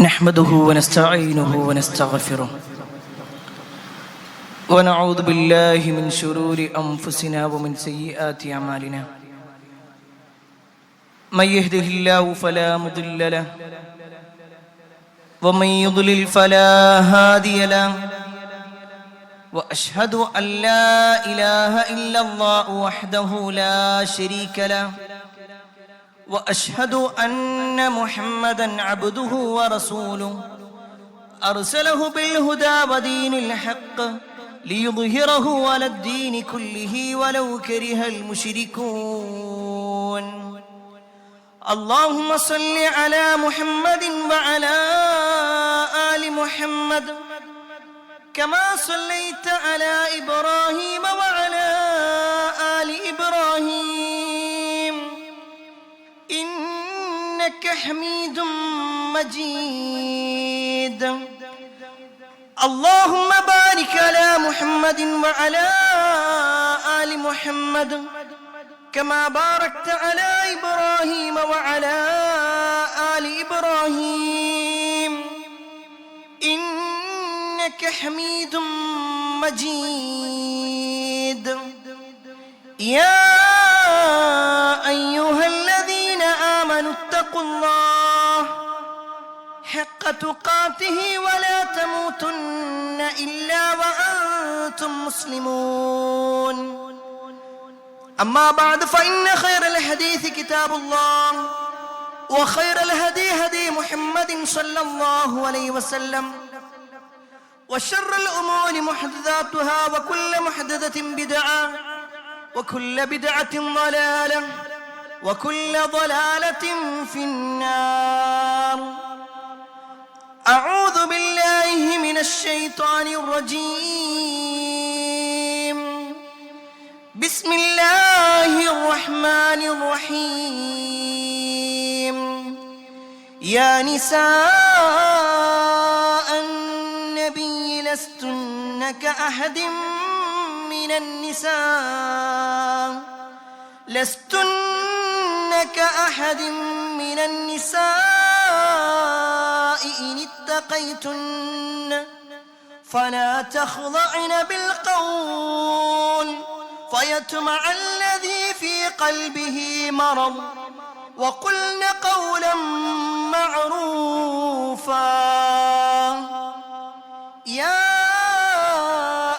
نحمده ونستعينه ونستغفره ونعوذ بالله من شرور أنفسنا ومن سيئات أعمالنا من يهده الله فلا مضل له ومن يضلل فلا هادي له وأشهد أن لا إله إلا الله وحده لا شريك له وأشهد أن محمدًا عبده ورسوله أرسله بالهدى ودين الحق ليظهره على الدين كله ولو كره المشركون اللهم صل على محمد وعلى آل محمد كما صليت على إبراهيم وعلى آل إبراهيم إنك حميد مجيد اللهم بارك على محمد وعلى آل محمد كما باركت على إبراهيم وعلى آل إبراهيم إنك حميد مجيد يا أيها الذين آمنوا اتقوا الله حق تقاته ولا تموتن إلا وأنتم مسلمون أما بعد فإن خير الحديث كتاب الله وخير الهدي هدي محمد صلى الله عليه وسلم وشر الأمور محدثاتها وكل محدثة بدعة وكل بدعة ضلالة وكل ضلالة في النار أعوذ بالله من الشيطان الرجيم بسم الله الرحمن الرحيم يا نساء النبي لستن كأحد من النساء لستن كأحد من النساء إن اتقيتن فلا تخضعن بالقول فيطمع الذي في قلبه مرض وقلن قولا معروفا يا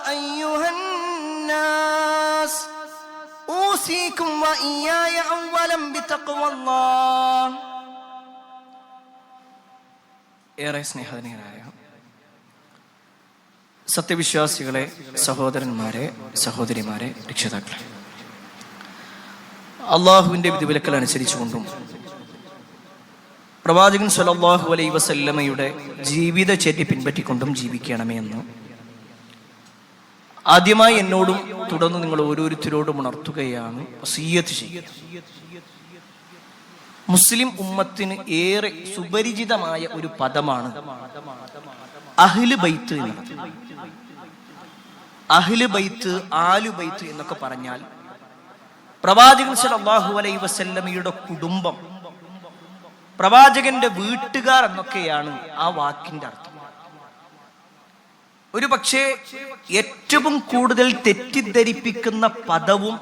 أيها الناس أوصيكم وإياي أولا بتقوى الله ഏറെ സ്നേഹധീയരായ സത്യവിശ്വാസികളെ, സഹോദരന്മാരെ, സഹോദരിമാരെ, രക്ഷിതാക്കളെ, അള്ളാഹുവിൻ്റെ വിധിവിലക്കൽ അനുസരിച്ചുകൊണ്ടും പ്രവാചകൻ സ്വല്ലല്ലാഹു അലൈഹി വസല്ലമയുടെ ജീവിതചര്യ പിൻപറ്റിക്കൊണ്ടും ജീവിക്കണമേ എന്ന് ആദ്യമായി എന്നോടും തുടർന്ന് നിങ്ങൾ ഓരോരുത്തരോടും ഉണർത്തുകയാണ്, വസിയ്യത്ത് ചെയ്യുക. മുസ്ലിം ഉമ്മത്തിന് ഏറെ സുപരിചിതമായ ഒരു പദമാണ് അഹ്ലു ബൈത്ത് എന്നത്. അഹ്ലു ബൈത്ത്, ആലു ബൈത്ത് എന്നൊക്കെ പറഞ്ഞാൽ പ്രവാചകൻ സ്വല്ലല്ലാഹു അലൈഹി വസല്ലമയുടെ കുടുംബം, പ്രവാചകന്റെ വീട്ടുകാർ എന്നൊക്കെയാണ് ആ വാക്കിന്റെ അർത്ഥം. ഒരു പക്ഷേ ഏറ്റവും കൂടുതൽ തെറ്റിദ്ധരിപ്പിക്കുന്ന പദവും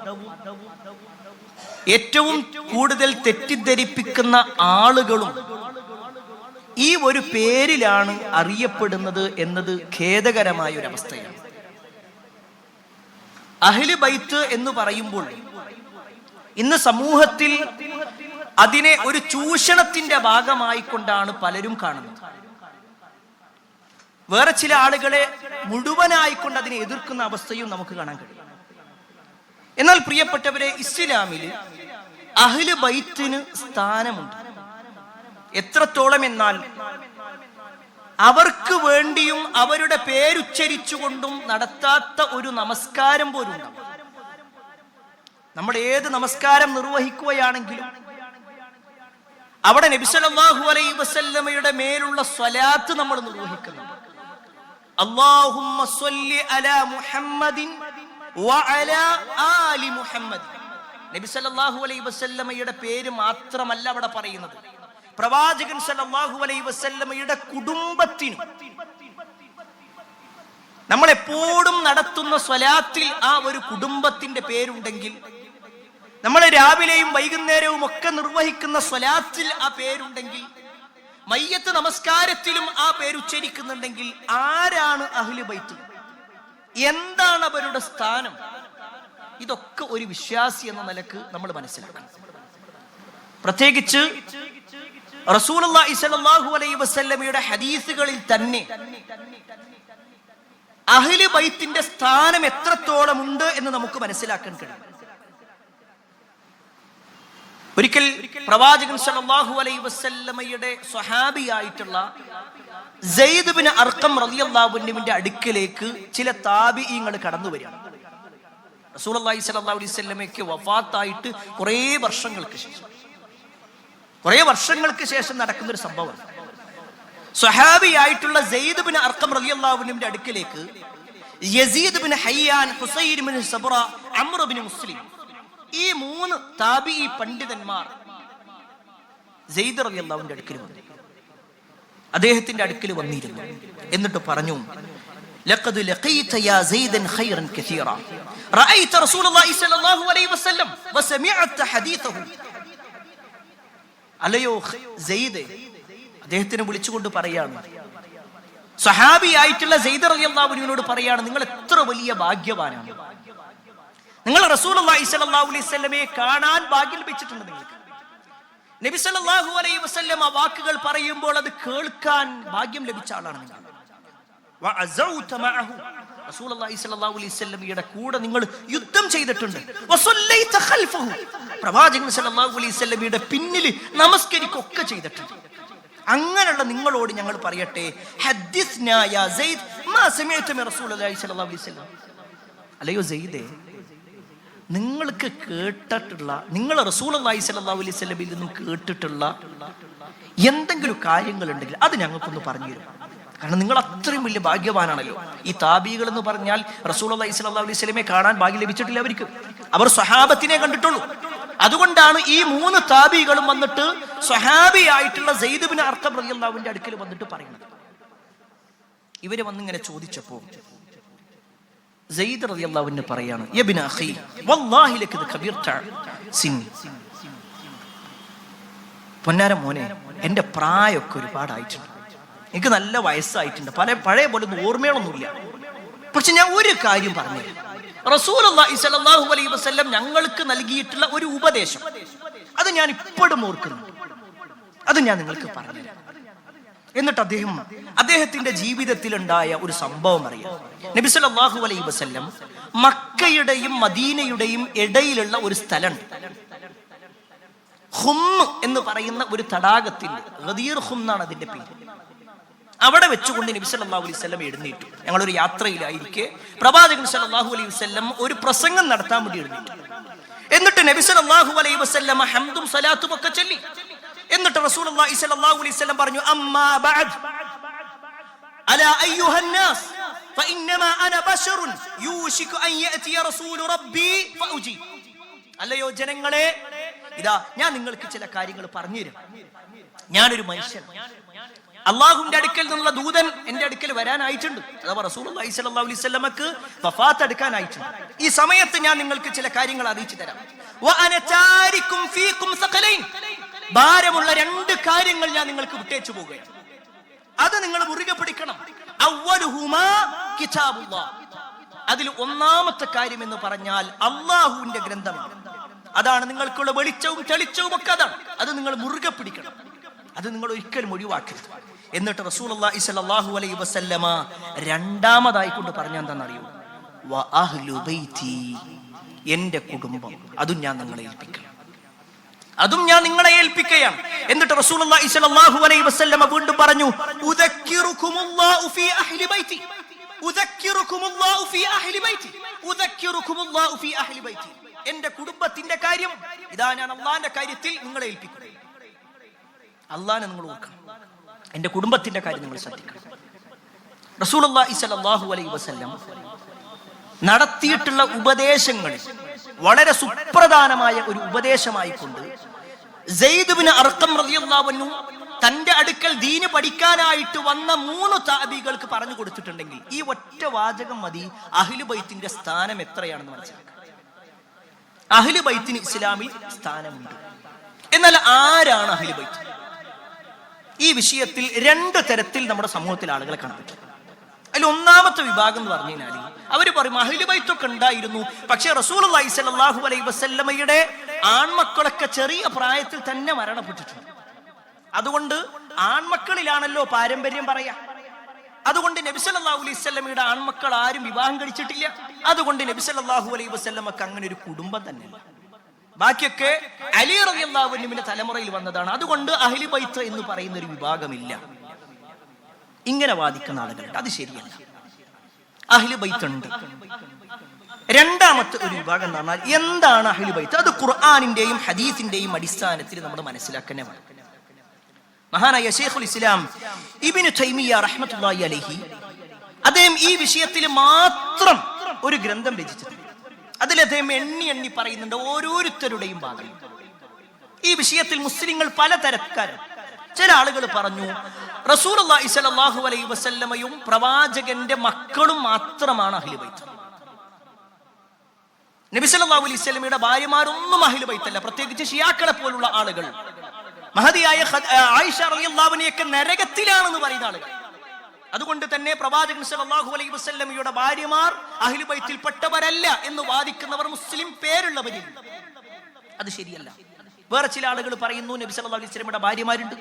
ഏറ്റവും കൂടുതൽ തെറ്റിദ്ധരിപ്പിക്കുന്ന ആളുകളും ഈ ഒരു പേരിലാണ് അറിയപ്പെടുന്നത് എന്നത് ഖേദകരമായ ഒരു അവസ്ഥയാണ്. അഹ്ലു ബൈത്ത് എന്ന് പറയുമ്പോൾ ഇന്ന് സമൂഹത്തിൽ അതിനെ ഒരു ചൂഷണത്തിന്റെ ഭാഗമായി കൊണ്ടാണ് പലരും കാണുന്നത്. വേറെ ചില ആളുകളെ മുഴുവനായിക്കൊണ്ട് അതിനെ എതിർക്കുന്ന അവസ്ഥയും നമുക്ക് കാണാൻ കഴിയും. എന്നാൽ പ്രിയപ്പെട്ടവരെ, ഇസ്ലാമിൽ അഹ്ലു ബൈത്തിന് സ്ഥാനമുണ്ട്. എത്രത്തോളം എന്നാൽ അവർക്ക് വേണ്ടിയും അവരുടെ പേരുച്ചരിച്ചുകൊണ്ടും നടത്താത്ത ഒരു നമസ്കാരം പോലും ഉണ്ടാവും. നമ്മൾ ഏത് നമസ്കാരം നിർവഹിക്കുകയാണെങ്കിലും അവിടെ നബി സല്ലല്ലാഹു അലൈഹി വസല്ലമയുടെ മേലുള്ള സ്വലാത്ത് നമ്മൾ നിർവഹിക്കുന്നുണ്ട്. അല്ലാഹുമ്മ സ്വല്ലി അലാ മുഹമ്മദിൻ വഅലാ ആലി മുഹമ്മദ്. നബി സല്ലല്ലാഹു അലൈഹി വസല്ലമയുടെ പേര് മാത്രമല്ല അവിടെ പറയുന്നത്, പ്രവാചകൻ സല്ലല്ലാഹു അലൈഹി വസല്ലമയുടെ കുടുംബത്തിന് നമ്മളെപ്പോഴും നടത്തുന്ന സ്വലാത്തിൽ ആ ഒരു കുടുംബത്തിന്റെ പേരുണ്ടെങ്കിൽ, നമ്മൾ രാവിലെയും വൈകുന്നേരവും ഒക്കെ നിർവഹിക്കുന്ന സ്വലാത്തിൽ ആ പേരുണ്ടെങ്കിൽ, മയ്യത്ത് നമസ്കാരത്തിലും ആ പേരുച്ചരിക്കുന്നുണ്ടെങ്കിൽ, ആരാണ് അഹ്ലു ബൈത്ത്, എന്താണ് അവരുടെ സ്ഥാനം, ഇതൊക്കെ ഒരു വിശ്വാസി എന്ന നിലക്ക് നമ്മൾ മനസ്സിലാക്കണം. പ്രത്യേകിച്ച് റസൂലുള്ളാഹി സ്വല്ലല്ലാഹു അലൈഹി വസല്ലമയുടെ ഹദീസുകളിൽ തന്നെ അഹ്ലു ബൈത്തിന്റെ സ്ഥാനം എത്രത്തോളം ഉണ്ട് എന്ന് നമുക്ക് മനസ്സിലാക്കാൻ കഴിയും. ഒരിക്കൽ പ്രവാചകൻ സല്ലല്ലാഹു അലൈഹി വസല്ലമയുടെ സ്വഹാബിയായിട്ടുള്ള സെയ്ദ് ബിൻ അർഖം റളിയല്ലാഹു അൻഹുവിന്റെ അടുക്കലേക്ക് ചില താബിഈങ്ങൾ കടന്നു വരികയാണ്. റസൂലുള്ളാഹി സ്വല്ലല്ലാഹു അലൈഹി വസല്ലമയ്ക്ക് വഫാത്തായിട്ട് കുറേ വർഷങ്ങൾക്ക് ശേഷം നടക്കുന്ന ഒരു സംഭവം. സ്വഹാബിയായിട്ടുള്ള സെയ്ദ് ബിൻ അർഖം റളിയല്ലാഹു അൻഹുവിന്റെ അടുക്കലേക്ക് Yazid bin Hayyan, Husain bin Sabra, Amr bin Muslim, ഈ 3 താബിഈ പണ്ഡിതന്മാർ സെയ്ദ് റളിയല്ലാഹു അൻഹുവിന്റെ അടുക്കൽ വന്നു. അദ്ദേഹത്തിന്റെ അടുക്കൽ വന്നിരുന്നു. എന്നിട്ട് പറഞ്ഞു, ലഖദ് ലഖീത യാ സെയ്ദൻ ഖൈറൻ കസീറ റഅയ്ത റസൂലുള്ളാഹി സ്വല്ലല്ലാഹു അലൈഹി വസല്ലം വസമിഅത ഹദീഥഹു. അല്ലയോ സെയ്ദ്, അദ്ദേഹത്തിനെ വിളിച്ചുകൊണ്ട് പറയാണ്, സ്വഹാബിയായിട്ടുള്ള സെയ്ദ് റളിയല്ലാഹു അൻഹുവിനോട് പറയാണ്, നിങ്ങൾ എത്ര വലിയ ഭാഗ്യവാനാണ്. നിങ്ങൾ റസൂലുള്ളാഹി സ്വല്ലല്ലാഹു അലൈഹി വസല്ലമയെ കാണാൻ ഭാഗ്യം ലഭിച്ചിട്ടുണ്ട്. നിങ്ങൾക്ക് നബി സല്ലല്ലാഹു അലൈഹി വസല്ലം ആ വാക്കുകൾ പറയുമ്പോൾ അത് കേൾക്കാൻ ഭാഗ്യം ലഭിച്ച ആളാണ് നിങ്ങൾ. വഅസൗത മഅഹു, റസൂലുള്ളാഹി സ്വല്ലല്ലാഹു അലൈഹി വസല്ലമയുടെ കൂടെ നിങ്ങൾ യുദ്ധം ചെയ്തിട്ടുണ്ട്. വസല്ലൈത ഖൽഫഹു, പ്രവാചകൻ സല്ലല്ലാഹു അലൈഹി വസല്ലമയുടെ പിന്നിൽ നമസ്കരിക്കുകയൊക്കെ ചെയ്തിട്ടുണ്ട്. അങ്ങനെയുള്ള നിങ്ങളോട് ഞങ്ങൾ പറയട്ടെ, ഹദ്ദിസ്നാ യാ സെയ്ദ് മാ സമിഅത മിൻ റസൂലുള്ളാഹി സ്വല്ലല്ലാഹു അലൈഹി വസല്ലം. അല്ലയോ സെയ്ദേ, നിങ്ങൾക്ക് കേട്ടിട്ടുള്ള, നിങ്ങൾ റസൂലുള്ളാഹി സ്വല്ലല്ലാഹു അലൈഹി വസല്ലമയിൽ നിന്നും കേട്ടിട്ടുള്ള എന്തെങ്കിലും കാര്യങ്ങൾ ഉണ്ടെങ്കിൽ അത് ഞങ്ങൾക്കൊന്ന് പറഞ്ഞു തരും. കാരണം നിങ്ങൾ അത്രയും വലിയ ഭാഗ്യവാനാണല്ലോ. ഈ താബീകൾ എന്ന് പറഞ്ഞാൽ റസൂലുള്ളാഹി സ്വല്ലല്ലാഹു അലൈഹി വസല്ലമയെ കാണാൻ ഭാഗ്യം ലഭിച്ചിട്ടില്ല അവർക്ക്. അവർ സ്വഹാബത്തിനെ കണ്ടിട്ടുള്ളൂ. അതുകൊണ്ടാണ് ഈ 3 താബീകളും വന്നിട്ട് സ്വഹാബിയായിട്ടുള്ള സെയ്ദ് ബിൻ അർഖം റളിയല്ലാഹു അൻഹുവിന്റെ അടുക്കൽ വന്നിട്ട് പറയുന്നത്. ഇവര് വന്നിങ്ങനെ ചോദിച്ചപ്പോൾ സെയ്ദ് റളിയല്ലാഹു അൻഹു പറയാണ്, യബ്ന അഖി വല്ലാഹി ലഖദ് കബീർത സിന്നി, പൊന്നാര മോനെ, എന്റെ പ്രായമൊക്കെ ഒരുപാടായിട്ടുണ്ട്, എനിക്ക് നല്ല വയസ്സായിട്ടുണ്ട്, പഴയ പോലെ ഒന്നും ഓർമ്മകളൊന്നുമില്ല. പക്ഷെ ഞാൻ ഒരു കാര്യം പറഞ്ഞു, റസൂലുള്ളാഹി സ്വല്ലല്ലാഹു അലൈഹി വസല്ലം ഞങ്ങൾക്ക് നൽകിയിട്ടുള്ള ഒരു ഉപദേശം, അത് ഞാൻ ഇപ്പോഴും ഓർക്കുന്നു, അത് ഞാൻ നിങ്ങൾക്ക് പറഞ്ഞു. എന്നിട്ട് അദ്ദേഹത്തിന്റെ ജീവിതത്തിൽ ഉണ്ടായ ഒരു സംഭവം അറിയാം. നബി സല്ലല്ലാഹു അലൈഹി വസല്ലം മക്കയുടെയും മദീനയുടെയും ഇടയിലുള്ള ഒരു സ്ഥലമുണ്ട്, ഖും എന്ന് പറയുന്ന ഒരു തടാകത്തിന്റെ, ഗദീർ ഖും എന്നാണ് അതിന്റെ പേര്. അവിടെ വെച്ചുകൊണ്ട് നബി സല്ലല്ലാഹു അലൈഹി വസല്ലം എഴുന്നേറ്റു. ഞങ്ങളൊരു യാത്രയിലായിരിക്കെ പ്രവാചകൻ സല്ലല്ലാഹു അലൈഹി വസല്ലം ഒരു പ്രസംഗം നടത്താൻ വേണ്ടി എഴുന്നേറ്റു. എന്നിട്ട് നബി സല്ലല്ലാഹു അലൈഹി വസല്ലം ഹംദും സലാത്തും ഒക്കെ ചൊല്ലി. എന്നിട്ട് റസൂലുള്ളാഹി സ്വല്ലല്ലാഹു അലൈഹി വസല്ലം പറഞ്ഞു, അമ്മാ ബഅദ് അലാ അയ്യുഹൻ നാസ് ഫഇന്നമാ അന ബശറുൻ യൂശികു അൻ യഅതിയ റസൂലു റബ്ബി ഫഉജി. അല്ലയോ ജനങ്ങളെ, ഇതാ ഞാൻ നിങ്ങൾക്ക് ചില കാര്യങ്ങൾ പറഞ്ഞു തരാം. ഞാനൊരു മനുഷ്യൻ, അള്ളാഹുവിന്റെ അടുക്കൽ നിന്നുള്ള ദൂതൻ എന്റെ അടുക്കൽ വരാനായിട്ടുണ്ട്. അഥവാ റസൂലുള്ളാഹി സ്വല്ലല്ലാഹു അലൈഹി വസല്ലമക്ക് വഫാത്ത് എടുക്കാനായിട്ടുണ്ട്. ഈ സമയത്ത് ഞാൻ നിങ്ങൾക്ക് ചില കാര്യങ്ങൾ അറിയിച്ചു തരാം. വഅന താരിക്കും ഫീകും സഖലൈൻ, ഭാരമുള്ള 2 കാര്യങ്ങൾ ഞാൻ നിങ്ങൾക്ക് വിട്ടേച്ചു പോവുകയാണ്. അത് നിങ്ങൾ മുറുകെ പിടിക്കണം. അവ്വലുഹുമാ കിതാബുല്ലാഹ്, അതിൽ ഒന്നാമത്തെ കാര്യം എന്ന് പറഞ്ഞാൽ അള്ളാഹുവിന്റെ ഗ്രന്ഥമാണ്. അതാണ് നിങ്ങൾക്കുള്ള വെളിച്ചവും തെളിച്ചവും ഒക്കെ അതാണ്. അത് നിങ്ങൾ മുറുകെ പിടിക്കണം, അത് നിങ്ങൾ ഒരിക്കലും ഒഴിവാക്കരുത്. എന്നിട്ട് റസൂലുള്ളാഹി സ്വല്ലല്ലാഹു അലൈഹി വസല്ലമ രണ്ടാമതായി കൊണ്ട് പറഞ്ഞ എന്താണെന്നറിയോ? വ അഹ്ലു ബൈതി, എന്റെ കുടുംബം, അതും ഞാൻ നിങ്ങളെ ഏൽപ്പിക്കുകയാണ്. എന്നിട്ട് റസൂലുള്ളാഹി സ്വല്ലല്ലാഹു അലൈഹി വസല്ലമ വീണ്ടും പറഞ്ഞു, ഉദക്കിറുകുമുല്ലാഹു ഫീ അഹ്ലി ബൈതി, ഉദക്കിറുകുമുല്ലാഹു ഫീ അഹ്ലി ബൈതി, ഉദക്കിറുകുമുല്ലാഹു ഫീ അഹ്ലി ബൈതി. എന്റെ കുടുംബത്തിന്റെ കാര്യം ഇതാ ഞാൻ അള്ളാന്റെ കാര്യത്തിൽ നിങ്ങളെ ഏൽപ്പിക്കുന്നു. അള്ളാനെ നിങ്ങൾ ഓർക്കണം, എന്റെ കുടുംബത്തിന്റെ കാര്യം നിങ്ങൾ ശ്രദ്ധിക്കണം. റസൂലുള്ളാഹി സ്വല്ലല്ലാഹു അലൈഹി വസല്ലം നടത്തിയിട്ടുള്ള ഉപദേശങ്ങളിൽ വളരെ സുപ്രധാനമായ ഒരു ഉപദേശമായി കൊണ്ട് സെയ്ദ് ഇബ്നു അർഖം റളിയല്ലാഹു അൻഹു തന്റെ അടുക്കൽ ദീന് പഠിക്കാനായിട്ട് വന്ന 3 താബികൾക്ക് പറഞ്ഞു കൊടുത്തിട്ടുണ്ടെങ്കിൽ ഈ ഒറ്റ വാചകം മതി അഹ്ലു ബൈത്തിന്റെ സ്ഥാനം എത്രയാണെന്ന് മനസ്സിലാക്കാൻ. അഹ്ലു ബൈത്തിന് ഇസ്ലാമിൽ സ്ഥാനമുണ്ട്. എന്നാൽ ആരാണ് അഹ്ലു ബൈത്ത്? ഈ വിഷയത്തിൽ 2 തരത്തിൽ നമ്മുടെ സമൂഹത്തിൽ ആളുകളെ കാണാൻ പറ്റും. അതിൽ ഒന്നാമത്തെ വിഭാഗം എന്ന് പറഞ്ഞു കഴിഞ്ഞാൽ അവര് പറയും അഹ്ലു ബൈത്തൊക്കെ ഉണ്ടായിരുന്നു, പക്ഷെ റസൂലുള്ളാഹി സ്വല്ലല്ലാഹു അലൈഹി വസല്ലമയുടെ ആൺമക്കളൊക്കെ ചെറിയ പ്രായത്തിൽ തന്നെ മരണപ്പെട്ടിട്ടുണ്ട്. അതുകൊണ്ട് ആൺമക്കളിലാണല്ലോ പാരമ്പര്യം പറയാ. അതുകൊണ്ട് നബി സല്ലല്ലാഹു അലൈഹി വസല്ലമയുടെ ആൺമക്കൾ ആരും വിവാഹം കഴിച്ചിട്ടില്ല. അതുകൊണ്ട് നബി സല്ലല്ലാഹു അലൈഹി വസല്ലമക്ക് അങ്ങനെ ഒരു കുടുംബം തന്നെയില്ല. ബാക്കിയൊക്കെ അലി റളിയല്ലാഹു അൻഹുവിന്റെ തലമുറയിൽ വന്നതാണ്. അതുകൊണ്ട് അഹ്ലു ബൈത്ത് എന്ന് പറയുന്ന ഒരു വിഭാഗമില്ല. ഇങ്ങനെ വാദിക്കുന്ന ആളുകളുണ്ട്. അത് ശരിയല്ല. അഹ്ലു ബൈത്ത് ഉണ്ട്. രണ്ടാമത്തെ ഒരു വിഭാഗം എന്ന് പറഞ്ഞാൽ എന്താണ് അഹ്ലു ബൈത്ത്? അത് ഖുർആനിന്റെയും ഹദീസിന്റെയും അടിസ്ഥാനത്തിൽ നമ്മൾ മനസ്സിലാക്കണേ വേണം. മഹാനായ ശൈഖുൽ ഇസ്ലാം ഇബ്നു തൈമിയ്യ റഹ്മത്തുള്ളാഹി അലൈഹി അദ്ദേഹം ഈ വിഷയത്തിൽ മാത്രം ഒരു ഗ്രന്ഥം രചിച്ചിട്ടുണ്ട്. അതിൽ അദ്ദേഹം എണ്ണി പറയുന്നുണ്ട് ഓരോരുത്തരുടെയും ഭാഗം. ഈ വിഷയത്തിൽ മുസ്ലിങ്ങൾ പലതരക്കാരും. ചില ആളുകൾ പറഞ്ഞു റസൂലുള്ളാഹി സ്വല്ലല്ലാഹു അലൈഹി വസല്ലമയും പ്രവാചകന്റെ മക്കളും മാത്രമാണ് അഹ്ലു ബൈത്ത്. നബി സല്ലല്ലാഹു അലൈഹി വസല്ലമയുടെ ഭാര്യമാരൊന്നും അഹ്ലു ബൈത്തല്ല, പ്രത്യേകിച്ച് ഷിയാക്കളെ പോലുള്ള ആളുകൾ. മഹദിയായ ആയിഷ റളിയല്ലാഹു അൻഹയൊക്കെ നരകത്തിലാണെന്ന് പറയുന്ന ആളുകൾ. അതുകൊണ്ട് തന്നെ പ്രവാചകൻ സല്ലല്ലാഹു അലൈഹി വസല്ലമയുടെ ഭാര്യമാർ അഹ്ലു ബൈത്തിൽപ്പെട്ടവരല്ല എന്ന് വാദിക്കുന്നവർ മുസ്ലിം പേരുള്ളവരുണ്ട്. അത് ശരിയല്ല. വേറെ ചില ആളുകൾ പറയുന്നു നബി സല്ലല്ലാഹു അലൈഹി വസല്ലമയുടെ ഭാര്യമാരുണ്ട്.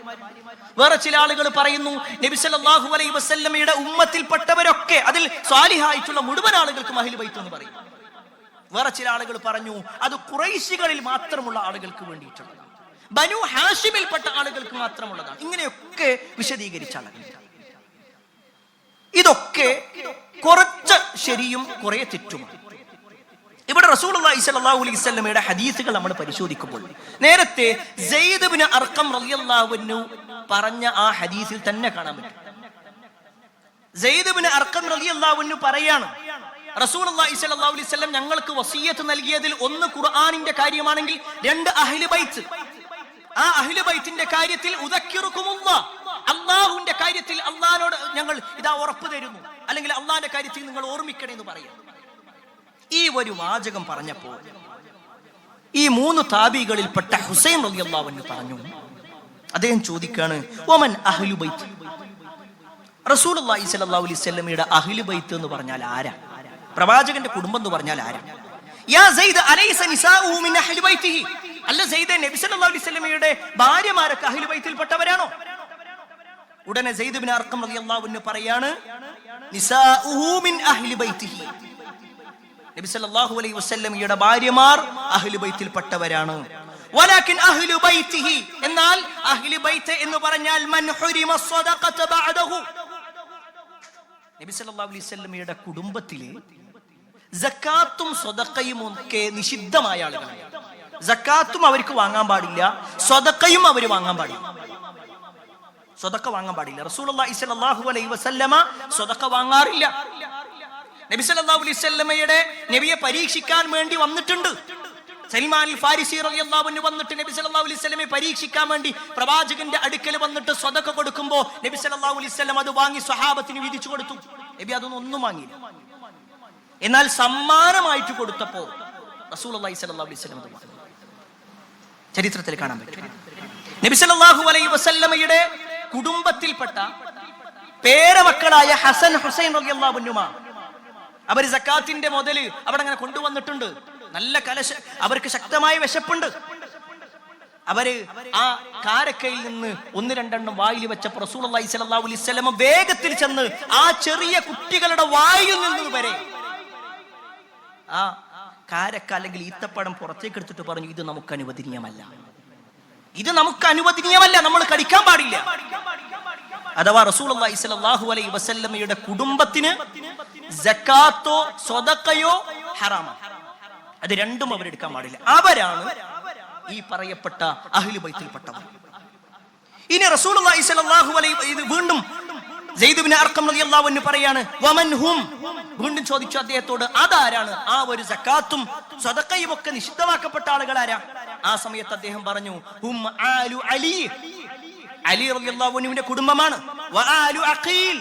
വേറെ ചില ആളുകൾ പറയുന്നു നബി സല്ലല്ലാഹു അലൈഹി വസല്ലമയുടെ ഉമ്മത്തിൽപ്പെട്ടവരൊക്കെ അതിൽ സ്വാലിഹായിട്ടുള്ള മുഴുവൻ ആളുകൾക്കും അഹ്ലു ബൈത്ത് എന്ന് പറയും. വേറെ ചില ആളുകൾ പറഞ്ഞു അത് ഖുറൈശികളിൽ മാത്രമുള്ള ആളുകൾക്ക് വേണ്ടിയിട്ടുള്ളതാണ്, ബനു ഹാഷിമിൽപ്പെട്ട ആളുകൾക്ക് മാത്രമുള്ളതാണ്. ഇങ്ങനെയൊക്കെ വിശദീകരിച്ച ആളുകൾ. ഇതൊക്കെ കുറച്ച് ശരിയും കുറെ തെറ്റുമാണ്. ഇവിടെ റസൂലുള്ളാഹി സ്വല്ലല്ലാഹു അലൈഹി വസല്ലമയുടെ ഹദീസുകൾ നമ്മൾ പരിശോധിക്കുമ്പോൾ നേരത്തെ സെയ്ദ് ഇബ്നു അർഖം റളിയല്ലാഹു അൻഹു പറഞ്ഞ ആ ഹദീസിൽ തന്നെ കാണാൻ പറ്റും. സെയ്ദ് ഇബ്നു അർഖം റളിയല്ലാഹു അൻഹു പറയാണ് റസൂലുള്ളാഹി സ്വല്ലല്ലാഹു അലൈഹി വസല്ലം ഞങ്ങൾക്ക് വസിയ്യത്ത് നൽകിയതിൽ ഒന്ന് ഖുർആനിന്റെ കാര്യമാണെങ്കിൽ 2 അഹ്ലു ബൈത്ത്. ആ അഹ്ലു ബൈത്തിന്റെ കാര്യത്തിൽ ഉദക്കിറുകുമുല്ലാഹ്, അല്ലാഹുവിന്റെ കാര്യത്തിൽ അല്ലാഹുവോട് ഞങ്ങൾ ഇതാ ഉറപ്പ് തരുന്നു, അല്ലെങ്കിൽ അല്ലാഹുവിന്റെ കാര്യത്തിൽ നിങ്ങൾ ഓർമ്മിക്കണേ എന്ന് പറയാം. ഈ ഒരു വാചകം പറഞ്ഞപ്പോൾ ഈ 3 താബികളിൽപ്പെട്ട ഹുസൈൻ റളിയല്ലാഹു അൻഹു പറഞ്ഞു, അദ്ദേഹം ചോദിക്കാണ് വമൻ അഹ്ലു ബൈത്ത്? റസൂലുള്ളാഹി സ്വല്ലല്ലാഹു അലൈഹി വസല്ലമയുടെ അഹ്ലു ബൈത്ത് എന്ന് പറഞ്ഞാൽ ആരാ? പ്രവാചകന്റെ കുടുംബം എന്ന് പറഞ്ഞാൽ ആരാ? യാ സെയ്ദ് അലൈസ നിസാഉഹു മിൻ അഹ്ലി ബൈത്തിഹി? അല്ല സെയ്ദ്, നബി സല്ലല്ലാഹു അലൈഹി വസല്ലമയുടെ ഭാര്യമാരൊക്കെ അഹ്ലു ബൈത്തിൽപ്പെട്ടവരാണോ? ഉടനെ സെയ്ദ് ഇബ്നു അർഖം റളിയല്ലാഹു അൻഹു പറയാണ് നിസാഉഹു മിൻ അഹ്ലി ബൈത്തിഹി. നബി സല്ലല്ലാഹു അലൈഹി വസല്ലമയുടെ ഭാര്യമാർ അഹ്ലു ബൈത്തിൽപ്പെട്ടവരാണ്. വലാകിൻ അഹ്ലു ബൈത്തിഹി, എന്നാൽ അഹ്ലു ബൈത്ത് എന്ന് പറഞ്ഞാൽ മൻ ഹുരിമ സ്വദഖത ബഅദഹു. നബി സല്ലല്ലാഹു അലൈഹി വസല്ലമയുടെ കുടുംബത്തിലെ സക്കാത്തും സ്വദഖയും ഒക്കെ നിഷിദ്ധമായ ആളുകളാണ്. സക്കാത്തും അവർക്ക് വാങ്ങാൻ പാടില്ല, സ്വദഖയും അവർ വാങ്ങാൻ പാടില്ല. സ്വദഖ വാങ്ങാൻ പാടില്ല. റസൂലുള്ളാഹി സ്വല്ലല്ലാഹു അലൈഹി വസല്ലമ സ്വദഖ വാങ്ങാറില്ല. നബി സല്ലല്ലാഹു അലൈഹി വസല്ലമയുടെ നബിയെ പരീക്ഷിക്കാൻ വേണ്ടി വന്നിട്ടുണ്ട്. സൽമാൻ അൽ ഫാരിസി റളിയല്ലാഹു അൻഹു വന്നിട്ട് നബി സല്ലല്ലാഹു അലൈഹി വസല്ലമയെ പരീക്ഷിക്കാൻ വേണ്ടി പ്രവാചകന്റെ അടുക്കൽ വന്നിട്ട് സ്വദഖ കൊടുക്കുമ്പോൾ നബി സല്ലല്ലാഹു അലൈഹി വസല്ലം അത് വാങ്ങി സ്വഹാബത്തിന് വീതിച്ചു കൊടുത്തു. നബി അതൊന്നും വാങ്ങിയില്ല. എന്നാൽ സമ്മാനമായിട്ട് കൊടുത്തപ്പോൾ റസൂലുള്ളാഹി സ്വല്ലല്ലാഹു അലൈഹി വസല്ലം അത് ചരിത്രത്തിൽ കാണാൻ പറ്റും. നബി സല്ലല്ലാഹു അലൈഹി വസല്ലമയുടെ കുടുംബത്തിൽപ്പെട്ട പേരമക്കളായ ഹസൻ ഹുസൈൻ റളിയല്ലാഹു അൻഹുമാ അവർ സക്കാത്തിന്റെ മുതല് അവിടെ അങ്ങനെ കൊണ്ടുവന്നിട്ടുണ്ട്. നല്ല അവർക്ക് ശക്തമായ വിശപ്പുണ്ട്. അവര് ആ കാരക്കയിൽ നിന്ന് 1-2 വായിൽ വെച്ചപ്പോൾ റസൂലുള്ളാഹി സ്വല്ലല്ലാഹു അലൈഹി വസല്ലം വേഗത്തിൽ ചെന്ന് ആ ചെറിയ കുട്ടികളുടെ വായിൽ നിന്ന് വരെ ആ കാരക്ക അല്ലെങ്കിൽ ഈത്തപ്പഴം പുറത്തേക്ക് എടുത്തിട്ട് പറഞ്ഞു, ഇത് നമുക്ക് അനുവദനീയമല്ല, ഇത് നമുക്ക് അനുവദനീയമല്ല, നമ്മൾ കഴിക്കാൻ പാടില്ല. അഥവാ റസൂലുള്ളാഹി സ്വല്ലല്ലാഹു അലൈഹി വസല്ലമയുടെ കുടുംബത്തിന് സക്കാത്തോ സ്വദഖയോ ഹറാമാണ്. അത് രണ്ടും അവരെടുക്കാൻ പാടില്ല. അവരാണ് ഈ പറയപ്പെട്ട അഹ്ലു ബൈത്തിൽപ്പെട്ടവർ. ഇനി റസൂലുള്ളാഹി സ്വല്ലല്ലാഹു അലൈഹി വീണ്ടും സെയ്ദ് ഇബ്നു അർഖം റളിയല്ലാഹു അൻഹു പറയാണ് വമൻ ഹും? വീണ്ടും ചോദിച്ചു അദ്ദേഹത്തോട്, അതാരാണ് ആ ഒരു സക്കാത്തും സ്വദഖയും ഒക്കെ നിഷിദ്ധമാക്കപ്പെട്ട ആളുകൾ ആരാ? ആ സമയത്ത് അദ്ദേഹം പറഞ്ഞു ഹും ആലു അലി, അലി റളിയല്ലാഹു അൻഹുവിന്റെ കുടുംബമാണ്. വ ആലു അഖീൽ,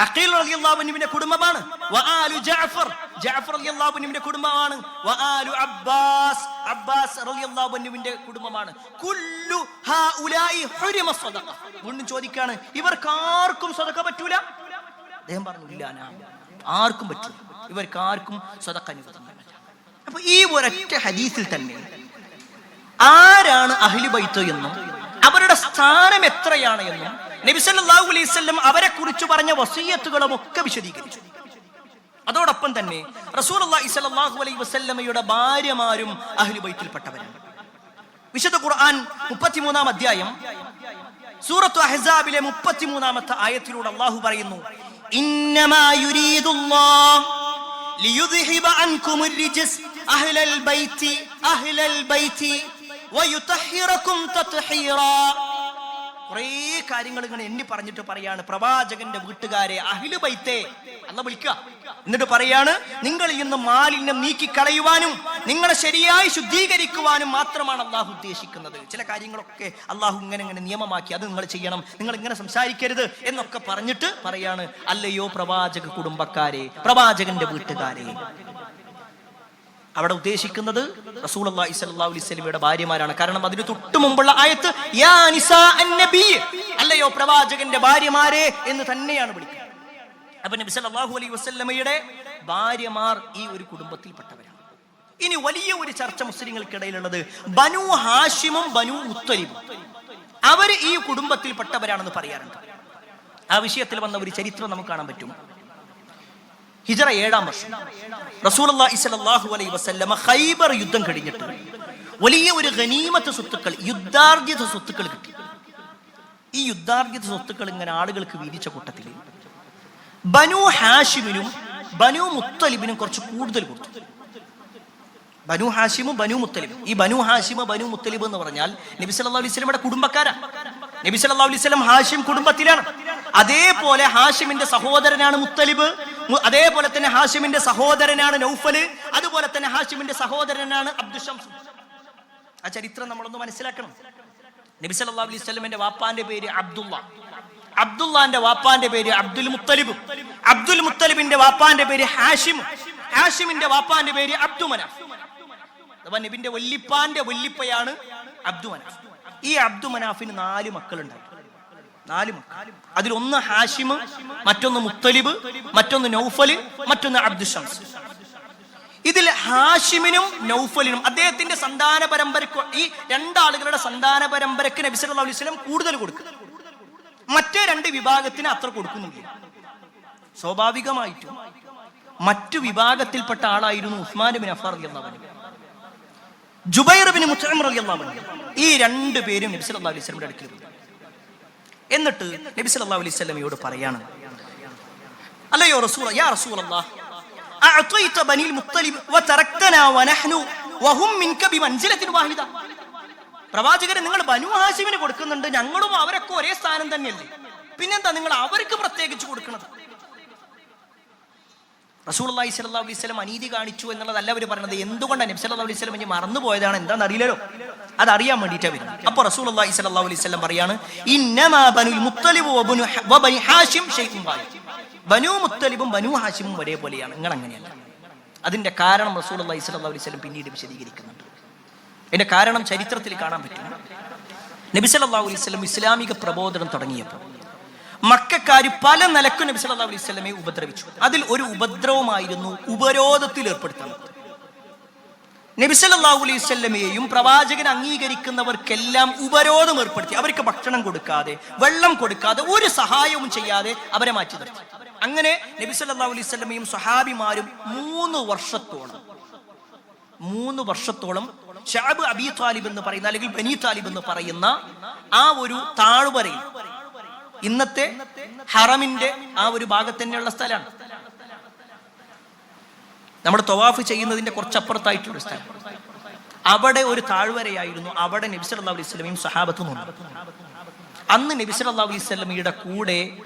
അഖീൽ റളിയല്ലാഹു അൻഹുവിന്റെ കുടുംബമാണ്. വ ആലു ജഅഫർ, ജഅഫർ റളിയല്ലാഹു അൻഹുവിന്റെ കുടുംബമാണ്. വ ആലു അബ്ബാസ്, അബ്ബാസ് റളിയല്ലാഹു അൻഹുവിന്റെ കുടുംബമാണ്. കുല്ലു ഹൗലായി ഹുരിമ സദഖ. വീണ്ടും ചോദിക്കാണ്, ഇവർക്കാർക്കും സദഖ പറ്റൂല? അദ്ദേഹം പറഞ്ഞു ഇല്ല, ആർക്കും പറ്റൂല, ഇവർക്കാർക്കും സദഖ അനുവദനീയമല്ല. അപ്പൊ ഈ ഒരൊറ്റ ഹദീസിൽ തന്നെ ആരാണ് അഹ്ലു ബൈത്ത് എന്നും അവരുടെ സ്ഥാനം എത്രയാണ് എന്നും നബി സല്ലല്ലാഹു അലൈഹി വസല്ലം അവരെ കുറിച്ച് പറഞ്ഞ വസിയത്തുകളും ഒക്കെ വിശദീകരിച്ചു. അതോടൊപ്പം തന്നെ റസൂലുള്ളാഹി സ്വല്ലല്ലാഹു അലൈഹി വസല്ലമയുടെ ഭാര്യമാരും അഹ്ലു ബൈത്തിൽപ്പെട്ടവരാണ്. വിശുദ്ധ ഖുർആൻ 33-ാം അധ്യായം സൂറത്തു അഹ്സാബിലെ 33-ാമത്തെ ആയത്തിലൂടെ അല്ലാഹു പറയുന്നു, ഇന്നമാ യുരീദുല്ലാഹു ലിയുദ്ഹിബ അൻകുമുർ റിജ്സ് അഹ്ലൽ ബൈത്തി വയുതഹിറകും തത്ഹീറാ. കുറേ കാര്യങ്ങൾ ഇങ്ങനെ എണ്ണി പറഞ്ഞിട്ട് പറയാണ്, പ്രവാചകന്റെ വീട്ടുകാരെ അഹ്ലു ബൈത്തെ അല്ലാഹു വിളിക്കുക. എന്നിട്ട് പറയാണ്, നിങ്ങളിൽ നിന്ന് മാലിന്യം നീക്കിക്കളയുവാനും നിങ്ങളെ ശരിയായി ശുദ്ധീകരിക്കുവാനും മാത്രമാണ് അള്ളാഹു ഉദ്ദേശിക്കുന്നത്. ചില കാര്യങ്ങളൊക്കെ അള്ളാഹു ഇങ്ങനെ നിയമമാക്കി, അത് നിങ്ങൾ ചെയ്യണം, നിങ്ങൾ ഇങ്ങനെ സംസാരിക്കരുത് എന്നൊക്കെ പറഞ്ഞിട്ട് പറയാണ്, അല്ലയോ പ്രവാചക കുടുംബക്കാരെ, പ്രവാചകന്റെ വീട്ടുകാരെ. അവിടെ ഉദ്ദേശിക്കുന്നത് റസൂലുള്ളാഹി സ്വല്ലല്ലാഹു അലൈഹി വസല്ലമയുടെ ഭാര്യമാരാണ്. കാരണം അതിന് തൊട്ട് മുമ്പുള്ള ആയത്ത് യാ നിസാ അന്നബി, അല്ലയോ പ്രവാചകന്റെ ഭാര്യമാരെ എന്ന് തന്നെയാണ് വിളിക്കുന്നത്. അപ്പൊ നബി സല്ലല്ലാഹു അലൈഹി വസല്ലമയുടെ ഭാര്യമാർ ഈ ഒരു കുടുംബത്തിൽപ്പെട്ടവരാണ്. ഇനി വലിയ ഒരു ചർച്ച മുസ്ലിങ്ങൾക്കിടയിലുള്ളത് ബനു ഹാഷിമും ബനു മുത്തലിബും, അവർ ഈ കുടുംബത്തിൽപ്പെട്ടവരാണെന്ന് പറയാറുണ്ട്. ആ വിഷയത്തിൽ വന്ന ഒരു ചരിത്രം നമുക്ക് കാണാൻ പറ്റും. ഹിജറ 7-ാം വർഷം റസൂലുള്ളാഹി സ്വല്ലല്ലാഹു അലൈഹി വസല്ലമ ഖൈബർ യുദ്ധം കഴിഞ്ഞിട്ട് വലിയ ഒരു ഗനീമത്ത് സ്വത്തുക്കൾ, യുദ്ധാർജിത സ്വത്തുക്കൾ കിട്ടി. ഈ യുദ്ധാർജിത സ്വത്തുക്കൾ ഇങ്ങനെ ആളുകൾക്ക് വീതിച്ച കൂട്ടത്തിൽ ബനു ഹാഷിമിനും ബനു മുത്തലിബിനും കുറച്ച് കൂടുതൽ കൊടുത്തു. ബനു ഹാഷിമും ബനു മുത്തലിബും, ഈ ബനു ഹാഷിമ ബനു മുത്തലിബ് എന്ന് പറഞ്ഞാൽ നബി സല്ലല്ലാഹു അലൈഹി വസല്ലമയുടെ കുടുംബക്കാരാണ്. നബി സല്ലല്ലാഹു അലൈഹി വസല്ലം ഹാഷിം കുടുംബത്തിലാണ്. അതേപോലെ ഹാഷിമിന്റെ സഹോദരനാണ് മുത്തലിബ്, അതേപോലെ തന്നെ ഹാഷിമിന്റെ സഹോദരനാണ് നൗഫൽ, അതുപോലെ തന്നെ ഹാഷിമിന്റെ സഹോദരനാണ് അബ്ദു ശംസ്. ആ ചരിത്രം നമ്മളൊന്ന് മനസ്സിലാക്കണം. നബി സല്ലല്ലാഹു അലൈഹി വസല്ലമയുടെ വാപ്പാന്റെ പേര് അബ്ദുള്ള, അബ്ദുള്ളാന്റെ വാപ്പാന്റെ പേര് അബ്ദുൽ മുത്തലിബ്, അബ്ദുൽ മുത്തലിബിന്റെ വാപ്പാന്റെ പേര് ഹാഷിം, ഹാഷിമിന്റെ വാപ്പാന്റെ പേര് അബ്ദു മനാഫ്. അപ്പൊ നബിന്റെ വല്ലിപ്പാന്റെ വല്ലിപ്പയാണ് അബ്ദു മനാഫ്. ഈ അബ്ദു മനാഫിന് 4 മക്കളുണ്ടായി, 4 മക്കൾ. അതിലൊന്ന് ഹാഷിം, മറ്റൊന്ന് മുത്തലിബ്, മറ്റൊന്ന് നൗഫൽ, മറ്റൊന്ന് അബ്ദു ശംസ്. ഇതിൽ ഹാഷിമിനും നൗഫലിനും അദ്ദേഹത്തിന്റെ സന്താന പരമ്പരക്ക്, ഈ രണ്ടാളുകളുടെ സന്താന പരമ്പരക്ക് നബി സല്ലല്ലാഹു അലൈഹി വസല്ലം കൂടുതൽ കൊടുക്കും, മറ്റേ 2 വിഭാഗത്തിന് അത്ര കൊടുക്കുന്നില്ല. സ്വാഭാവികമായിട്ടും മറ്റു വിഭാഗത്തിൽപ്പെട്ട ആളായിരുന്നു ഉസ്മാൻ ബിൻ അഫ്ഫാൻ റളിയല്ലാഹു അൻഹു, ജുബൈർ ബിൻ മുത്ഇം റളിയല്ലാഹു അൻഹു. ഈ 2 പേരും നബി സല്ലല്ലാഹു അലൈഹി വസല്ലമയുടെ അടുക്കൽ പോയി. എന്നിട്ട് നബി സല്ലല്ലാഹു അലൈഹി വസല്ലമയോട് പറയാണ്, അല്ലയോ റസൂൽ, യാ റസൂലല്ലാഹ്, അഅതൈത ബനിൽ മുത്തലിബ് വതറക്തനാ വനഹ്നു വഹും മിൻക ബിമൻസിലത്തിൻ വാഹിദ. പ്രവാചകരെ, നിങ്ങൾ ബനു ഹാഷിമിന് കൊടുക്കുന്നുണ്ട്, ഞങ്ങളും അവരൊക്കെ ഒരേ സ്ഥാനം തന്നെയല്ലേ, പിന്നെന്താ നിങ്ങൾ അവർക്ക് പ്രത്യേകിച്ച് കൊടുക്കുന്നത്? റസൂലുള്ളാഹി സ്വല്ലല്ലാഹു അലൈഹി വസല്ലം അനീതി കാണിച്ചു എന്നുള്ളതല്ല അവർ പറഞ്ഞത്. എന്തുകൊണ്ടാണ് നബി സല്ലല്ലാഹു അലൈഹി വസല്ലം ഇനി മറന്നുപോയതാണ്, എന്താണെന്ന് അറിയില്ലല്ലോ, അതറിയാൻ വേണ്ടിയിട്ടാണ് വരുന്നത്. അപ്പോൾ റസൂലുള്ളാഹി സ്വല്ലല്ലാഹു അലൈഹി വസല്ലം പറയാണ്, ഇന്നമാ ബനുൽ മുത്തലിബ് വബനി ഹാഷിം ശൈഉൻ വാഹിദ്. ബനു മുത്തലിബും ബനു ഹാഷിമും ഒരേപോലെയാണ്, നിങ്ങൾ അങ്ങനെയല്ല. അതിന്റെ കാരണം റസൂലുള്ളാഹി സ്വല്ലല്ലാഹു അലൈഹി വസല്ലം പിന്നീട് വിശദീകരിക്കുന്നുണ്ട്. അതിന്റെ കാരണം ചരിത്രത്തിൽ കാണാൻ പറ്റും. നബി സല്ലല്ലാഹു അലൈഹി വസല്ലം ഇസ്ലാമിക പ്രബോധനം തുടങ്ങിയപ്പോൾ മക്കക്കാര് പല നിലക്കും നബി സല്ലല്ലാഹു അലൈഹി വസല്ലമയെ ഉപദ്രവിച്ചു. അതിൽ ഒരു ഉപദ്രവമായിരുന്നു ഉപരോധത്തിൽ ഏർപ്പെടുത്തുന്നത്. നബി സല്ലല്ലാഹു അലൈഹി വസല്ലമയെയും പ്രവാചകൻ അംഗീകരിക്കുന്നവർക്കെല്ലാം ഉപരോധം ഏർപ്പെടുത്തി. അവർക്ക് ഭക്ഷണം കൊടുക്കാതെ, വെള്ളം കൊടുക്കാതെ, ഒരു സഹായവും ചെയ്യാതെ അവരെ മാറ്റി നിർത്തി. അങ്ങനെ നബി സല്ലല്ലാഹു അലൈഹി വസല്ലമയും സ്വഹാബിമാരും 3 വർഷത്തോളം ശഅബ് അബീ താലിബ് എന്ന് പറയുന്ന, അല്ലെങ്കിൽ ബനി താലിബ് എന്ന് പറയുന്ന ആ ഒരു താഴ്വരയിൽ, ഇന്നത്തെ ഹറമിന്റെ ആ ഒരു ഭാഗത്ത് തന്നെയുള്ള സ്ഥലമാണ്. നമ്മൾ തവാഫ് ചെയ്യുന്നതിന്റെ കുറച്ചപ്പുറത്തായിട്ടുള്ള സ്ഥലം. അവിടെ ഒരു താഴ്വരയായിരുന്നു. അവിടെ നബി സല്ലല്ലാഹു അലൈഹി വസല്ലമയും സ്വഹാബത്തും നിന്നു. അന്ന് നബി സല്ലല്ലാഹു അലൈഹി വസല്ലമയുടെ കൂടെ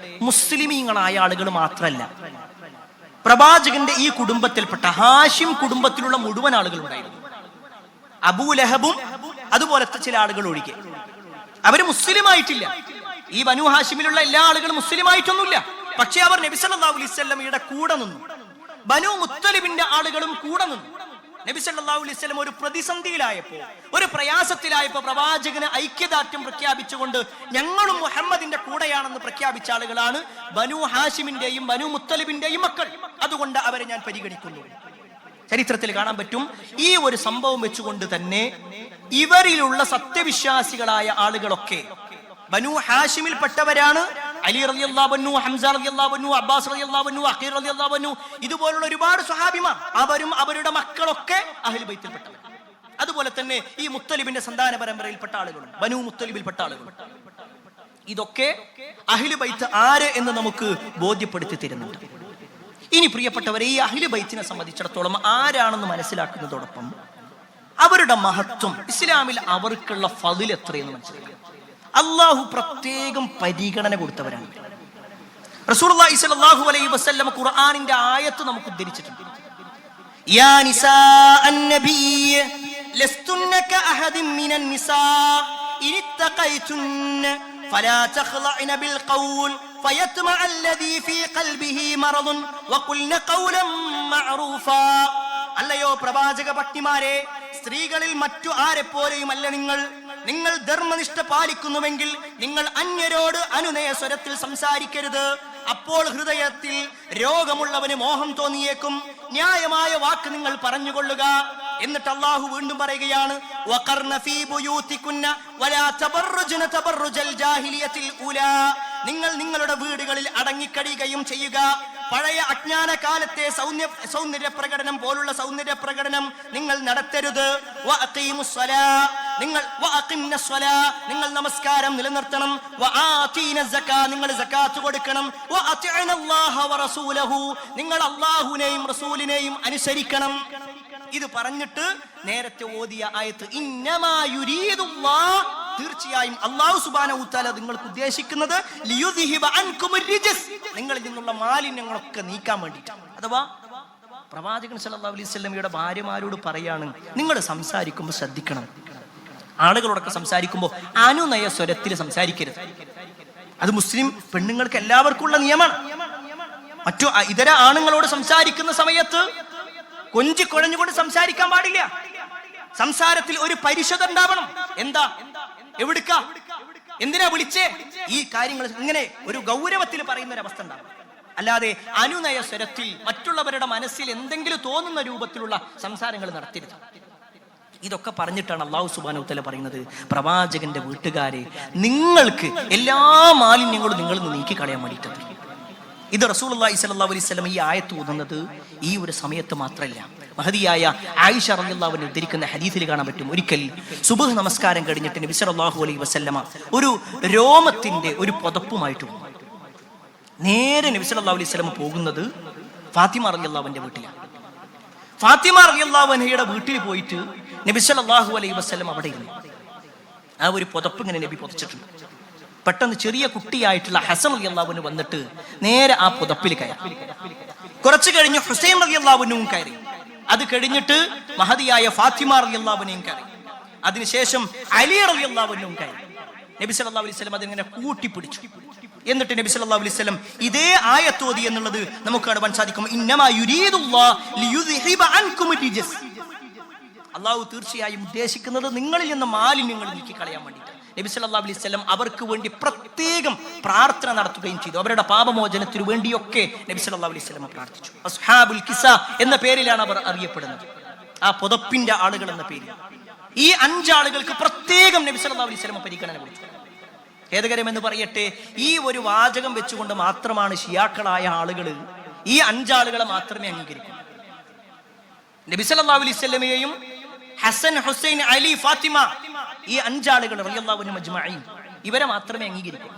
മുസ്ലിമീങ്ങളായ ആളുകൾ മാത്രമല്ല, പ്രവാചകന്റെ ഈ കുടുംബത്തിൽപ്പെട്ട ഹാഷിം കുടുംബത്തിലുള്ള മുഴുവൻ ആളുകൾ ഉണ്ടായിരുന്നു. അബൂ ലഹബും അതുപോലത്തെ ചില ആളുകൾ ഒഴികെ അവര് മുസ്ലിം ആയിട്ടില്ല. ഈ ബനൂ ഹാഷിമിലുള്ള എല്ലാ ആളുകളും മുസ്ലിം ആയിട്ടൊന്നുമില്ല. പക്ഷെ അവർ നബി സല്ലല്ലാഹു അലൈഹി വസല്ലമയുടെ കൂടെ നിന്നു. ബനൂ മുത്തലിബിന്റെ ആളുകളും കൂടെ നിന്നു. നബി സല്ലല്ലാഹു അലൈഹി വസല്ലം ഒരു പ്രതിസന്ധിയിലായപ്പോ, ഒരു പ്രയാസത്തിലായപ്പോ പ്രവാചകന് ഐക്യദാർഢ്യം പ്രഖ്യാപിച്ചുകൊണ്ട് ഞങ്ങളും മുഹമ്മദിന്റെ കൂടെയാണെന്ന് പ്രഖ്യാപിച്ച ആളുകളാണ് ബനൂ ഹാഷിമിന്റെയും ബനൂ മുത്തലിബിന്റെയും മക്കൾ. അതുകൊണ്ട് അവരെ ഞാൻ പരിഗണിക്കുന്നു. ചരിത്രത്തിൽ കാണാൻ പറ്റും, ഈ ഒരു സംഭവം വെച്ചുകൊണ്ട് തന്നെ ഇവരിലുള്ള സത്യവിശ്വാസികളായ ആളുകളൊക്കെ ബനൂ ഹാഷിമിൽപ്പെട്ടവരാണ്. അലി റളിയല്ലാഹു അൻഹു, ഹംസ റളിയല്ലാഹു അൻഹു, അബ്ബാസ് റളിയല്ലാഹു അൻഹു, അഖീൽ റളിയല്ലാഹു അൻഹു, ഇതുപോലുള്ള ഒരുപാട് സ്വഹാബിമാർ, അവരും അവരുടെ മക്കളൊക്കെ അഹ്ലു ബൈത്തിൽപ്പെട്ടവർ. അതുപോലെ തന്നെ ഈ മുത്തലിബിന്റെ സന്താന പരമ്പരയിൽപ്പെട്ട ആളുകളും ബനൂ മുത്തലിബിൽപ്പെട്ട ആളുകളും. ഇതൊക്കെ അഹ്ലു ബൈത്ത് ആര് എന്ന് നമുക്ക് ബോധ്യപ്പെടുത്തി തരുന്നുണ്ട്. ഇനി പ്രിയപ്പെട്ടവരെ, ഈ അഹ്ലു ബൈത്തിനെ സംബന്ധിച്ചിടത്തോളം ആരാണെന്ന് മനസ്സിലാക്കുന്നതോടൊപ്പം അവരുടെ മഹത്വം, ഇസ്ലാമിൽ അവർക്കുള്ള ഫളിൽ എത്രയെന്ന് മനസ്സിലാക്കുക. അള്ളാഹു പ്രത്യേകം പരിഗണന കൊടുത്തവരാണ്. റസൂലുള്ളാഹി സ്വല്ലല്ലാഹു അലൈഹി വസല്ലം ഖുർആനിന്റെ ആയത്ത് നമുക്ക് ഉദ്ധരിച്ചിട്ടുണ്ട്. യാ നിസാഅൻ നബിയ്യ ലസ്തുന്ന കഅഹദിൻ മിനൻ നിസാ ഇനിത്തഖൈതുന്ന ഫലാ തഖ്ളഅന ബിൽ ഖൗൽ ഫയത്മഅ അല്ലദീ ഫീ ഖൽബിഹി മറദുൻ വഖുൽന ഖൗലൻ മഅറൂഫാ. അല്ലയോ പ്രവാചക പത്നിമാരെ, സ്ത്രീകളിൽ മറ്റു ആരെപ്പോലെയുമല്ല നിങ്ങൾ ധർമ്മനിഷ്ഠ പാലിക്കുന്നുവെങ്കിൽ നിങ്ങൾ അന്യരോട് അനുനയ സ്വരത്തിൽ സംസാരിക്കരുത്. അപ്പോൾ ഹൃദയത്തിൽ രോഗമുള്ളവന് മോഹം തോന്നിയേക്കും. ന്യായമായ വാക്ക് നിങ്ങൾ പറഞ്ഞുകൊള്ളുക. എന്നിട്ട് അല്ലാഹു വീണ്ടും പറയുകയാണ്, വഖർന ഫീ ബുയൂതികുന്ന വലാ തബർറുജ്ന തബർറുജൽ ജാഹിലിയത്തിൽ ഊലാ. നിങ്ങൾ നിങ്ങളുടെ വീടുകളിൽ അടങ്ങിക്കഴിയുകയും ചെയ്യുക. പഴയ അജ്ഞാന കാലത്തെ സൗന്ദര്യ പ്രകടനം പോലുള്ള സൗന്ദര്യ പ്രകടനം നിങ്ങൾ നടത്തരുത്. നിങ്ങൾ നമസ്കാരം നിലനിർത്തണം. നിങ്ങൾ സകാത്ത് കൊടുക്കണം. നിങ്ങൾ അല്ലാഹുവിനെയും റസൂലിനെയും അനുസരിക്കണം. ഇത് പറഞ്ഞിട്ട് നേരത്തെ ഓതിയ ആയത്ത് ഇന്നമാ യുരീദുല്ലാഹ്, തീർച്ചയായും അല്ലാഹു സുബ്ഹാനഹു വ തആല നിങ്ങൾക്ക് ഉദ്ദേശിക്കുന്നത് ലിയുദ്ഹിബ അൻകുമുർ റിജ്സ്, നിങ്ങളിൽ നിന്നുള്ള മാലിന്യങ്ങളൊക്കെ നീക്കാൻ വേണ്ടിയിട്ടാണ്. അഥവാ പ്രവാചകൻ സല്ലല്ലാഹു അലൈഹി വസല്ലമയുടെ ഭാര്യമാരോട് പറയാണ്, നിങ്ങൾ സംസാരിക്കുമ്പോൾ ശ്രദ്ധിക്കണം. ആളുകളോടൊക്കെ സംസാരിക്കുമ്പോൾ അനുനയ സ്വരത്തിൽ സംസാരിക്കരുത്. അത് മുസ്ലിം പെണ്ണുങ്ങൾക്ക് എല്ലാവർക്കും ഉള്ള നിയമമാണ്. മറ്റു ഇതര ആണുങ്ങളോട് സംസാരിക്കുന്ന സമയത്ത് കൊഞ്ചിക്കൊഴഞ്ഞുകൊണ്ട് സംസാരിക്കാൻ പാടില്ല. സംസാരത്തിൽ ഒരു പരിശുദ്ധ ഉണ്ടാവണം. എന്താ, എവിടുക്ക, എന്തിനാ വിളിച്ചേ, ഈ കാര്യങ്ങൾ ഇങ്ങനെ ഒരു ഗൗരവത്തിൽ പറയുന്ന ഒരു അവസ്ഥ ഉണ്ടാവും. അല്ലാതെ അനുനയ സ്വരത്തിൽ മറ്റുള്ളവരുടെ മനസ്സിൽ എന്തെങ്കിലും തോന്നുന്ന രൂപത്തിലുള്ള സംസാരങ്ങൾ നടത്തരുത്. ഇതൊക്കെ പറഞ്ഞിട്ടാണ് അല്ലാഹു സുബ്ഹാനഹു വ തആല പറയുന്നത്, പ്രവാചകന്റെ വീട്ടുകാരെ, നിങ്ങൾക്ക് എല്ലാ മാലിന്യങ്ങളും നിങ്ങൾ നീക്കി കളയാൻ വേണ്ടിയിട്ടത്. ഇത് റസൂലുള്ളാഹി സ്വല്ലല്ലാഹു അലൈഹി വസല്ലം ഈ ആയത്ത് ഓതുന്നത് ഈ ഒരു സമയത്ത് മാത്രമല്ല. മഹദിയായ ആയിഷ റളിയല്ലാഹു അൻഹ ഉദ്ധരിക്കുന്ന ഹദീസിൽ കാണാൻ പറ്റും, ഒരിക്കൽ സുബ്ഹ് നമസ്കാരം കഴിഞ്ഞിട്ട് നബി സല്ലല്ലാഹു അലൈഹി വസല്ലമ ഒരു രോമത്തിന്റെ ഒരു പുതപ്പുമായിട്ട് വന്നു. നേരെ നബി സല്ലല്ലാഹു അലൈഹി വസല്ലമ പോകുന്നത് ഫാത്തിമ റളിയല്ലാഹു അൻഹയുടെ വീട്ടിലാണ്. ഫാത്തിമ റളിയല്ലാഹു അൻഹയുടെ വീട്ടിൽ പോയിട്ട് നബി സല്ലല്ലാഹു അലൈഹി വസല്ലം അവിടെ ഇരുന്നു. ആ ഒരു പുതപ്പ് ഇങ്ങനെ നബി പുതച്ചിട്ടുണ്ട്. പെട്ടെന്ന് ചെറിയ കുട്ടിയായിട്ടുള്ള ഹസൻ റളിയല്ലാഹു അൻഹു വന്നിട്ട് നേരെ ആ പുതപ്പിൽ കയറി. കുറച്ചു കഴിഞ്ഞ് ഹുസൈൻ റളിയല്ലാഹു അൻഹുവും കയറി. അത് കഴിഞ്ഞിട്ട് മഹദിയായ ഫാത്തിമ റളിയല്ലാഹു അൻഹയും കയറി. അതിനുശേഷം അലി റളിയല്ലാഹു അൻഹുവും കയറി. നബി സല്ലല്ലാഹു അലൈഹി വസല്ലം അതിങ്ങനെ കൂട്ടിപ്പിടിച്ചു. എന്നിട്ട് നബി സല്ലല്ലാഹു അലൈഹി വസല്ലം ഇതേ ആയത്ത് ഓതി എന്നുള്ളത് നമുക്ക് കാണാൻ സാധിക്കും. ഇന്നമാ യുരീദുല്ലാഹു ലിയുദ്ഹിബ അൻകുമുർ റിജ്സ്, അല്ലാഹു തീർച്ചയായും ഉദ്ദേശിക്കുന്നത് നിങ്ങളിൽ നിന്ന് മാലിന്യങ്ങൾ നീക്കി കളയാൻ വേണ്ടിയിട്ട്. നബി സല്ലല്ലാഹു അലൈഹി വസല്ലം അവർക്ക് വേണ്ടി പ്രത്യേകം പ്രാർത്ഥന നടത്തുകയും ചെയ്തു. അവരുടെ പാപമോചനത്തിനു വേണ്ടിയൊക്കെ നബി സല്ലല്ലാഹു അലൈഹി വസല്ലം പ്രാർത്ഥിച്ചു. അസ്ഹാബുൽ കിസ എന്ന പേരിലാണ് അവർ അറിയപ്പെടുന്നത്, ആ പുതപ്പിന്റെ ആളുകൾ എന്ന പേരിൽ. ഈ 5 ആളുകൾക്ക് പ്രത്യേകം നബി സല്ലല്ലാഹു അലൈഹി വസല്ലം പരിഗണന കൊടുത്തു. ഖേദകരമെന്ന് പറയട്ടെ, ഈ ഒരു വാചകം വെച്ചുകൊണ്ട് മാത്രമാണ് ഷിയാക്കളായ ആളുകൾ ഈ 5 ആളുകളെ മാത്രമേ അംഗീകരിക്കൂ. നബി സല്ലല്ലാഹു അലൈഹി വസല്ലമയെയും ഹസൻ, ഹുസൈൻ, അലി, ഫാത്തിമ, ഈ 5 ആളുകൾ റളിയല്ലാഹു അൻഹും അജ്മഈൻ, ഇവരെ മാത്രമേ അംഗീകരിക്കൂ.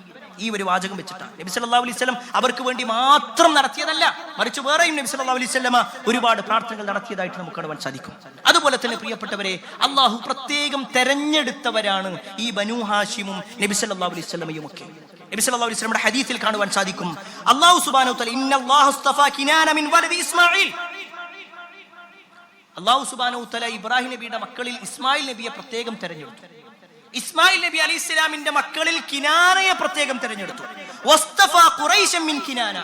ഈ ഒരു വാചകം വെച്ചിട്ടാണ്. നബി സല്ലല്ലാഹു അലൈഹി വസല്ലം അവർക്ക് വേണ്ടി മാത്രം നടത്തിയതല്ല, മറിച്ച് വേറെയും നബി സല്ലല്ലാഹു അലൈഹി വസല്ലമ ഒരുപാട് പ്രാർത്ഥനകൾ നടത്തിയതായിട്ട് നമുക്ക് കാണാൻ സാധിക്കും. അതുപോലെ തന്നെ പ്രിയപ്പെട്ടവരെ, അല്ലാഹു പ്രത്യേകം തെരഞ്ഞെടുത്തവരാണ് ഈ ബനൂ ഹാഷിമും നബി സല്ലല്ലാഹു അലൈഹി വസല്ലമയും ഒക്കെ. നബി സല്ലല്ലാഹു അലൈഹി വസല്ലമയുടെ ഹദീസിൽ കാണുവാൻ സാധിക്കും, അല്ലാഹു സുബ്ഹാനഹു വ തആല ഇന്നല്ലാഹു ഇസ്തഫാ കിനാന മിൻ വലദി ഇസ്മാഈൽ, അല്ലാഹു സുബ്ഹാനഹു വ തആല ഇബ്രാഹിം നബിയുടെ മക്കളിൽ ഇസ്മായിൽ നബിയെ പ്രത്യേകം തെരഞ്ഞെടുത്തു. ഇസ്മായിൽ നബി അലൈഹിസ്സലാമിന്റെ മക്കളിൽ കിനാനയെ പ്രത്യേകം തെരഞ്ഞെടുത്തു. വസ്തഫ ഖുറൈശൻ മിൻ കിനാന,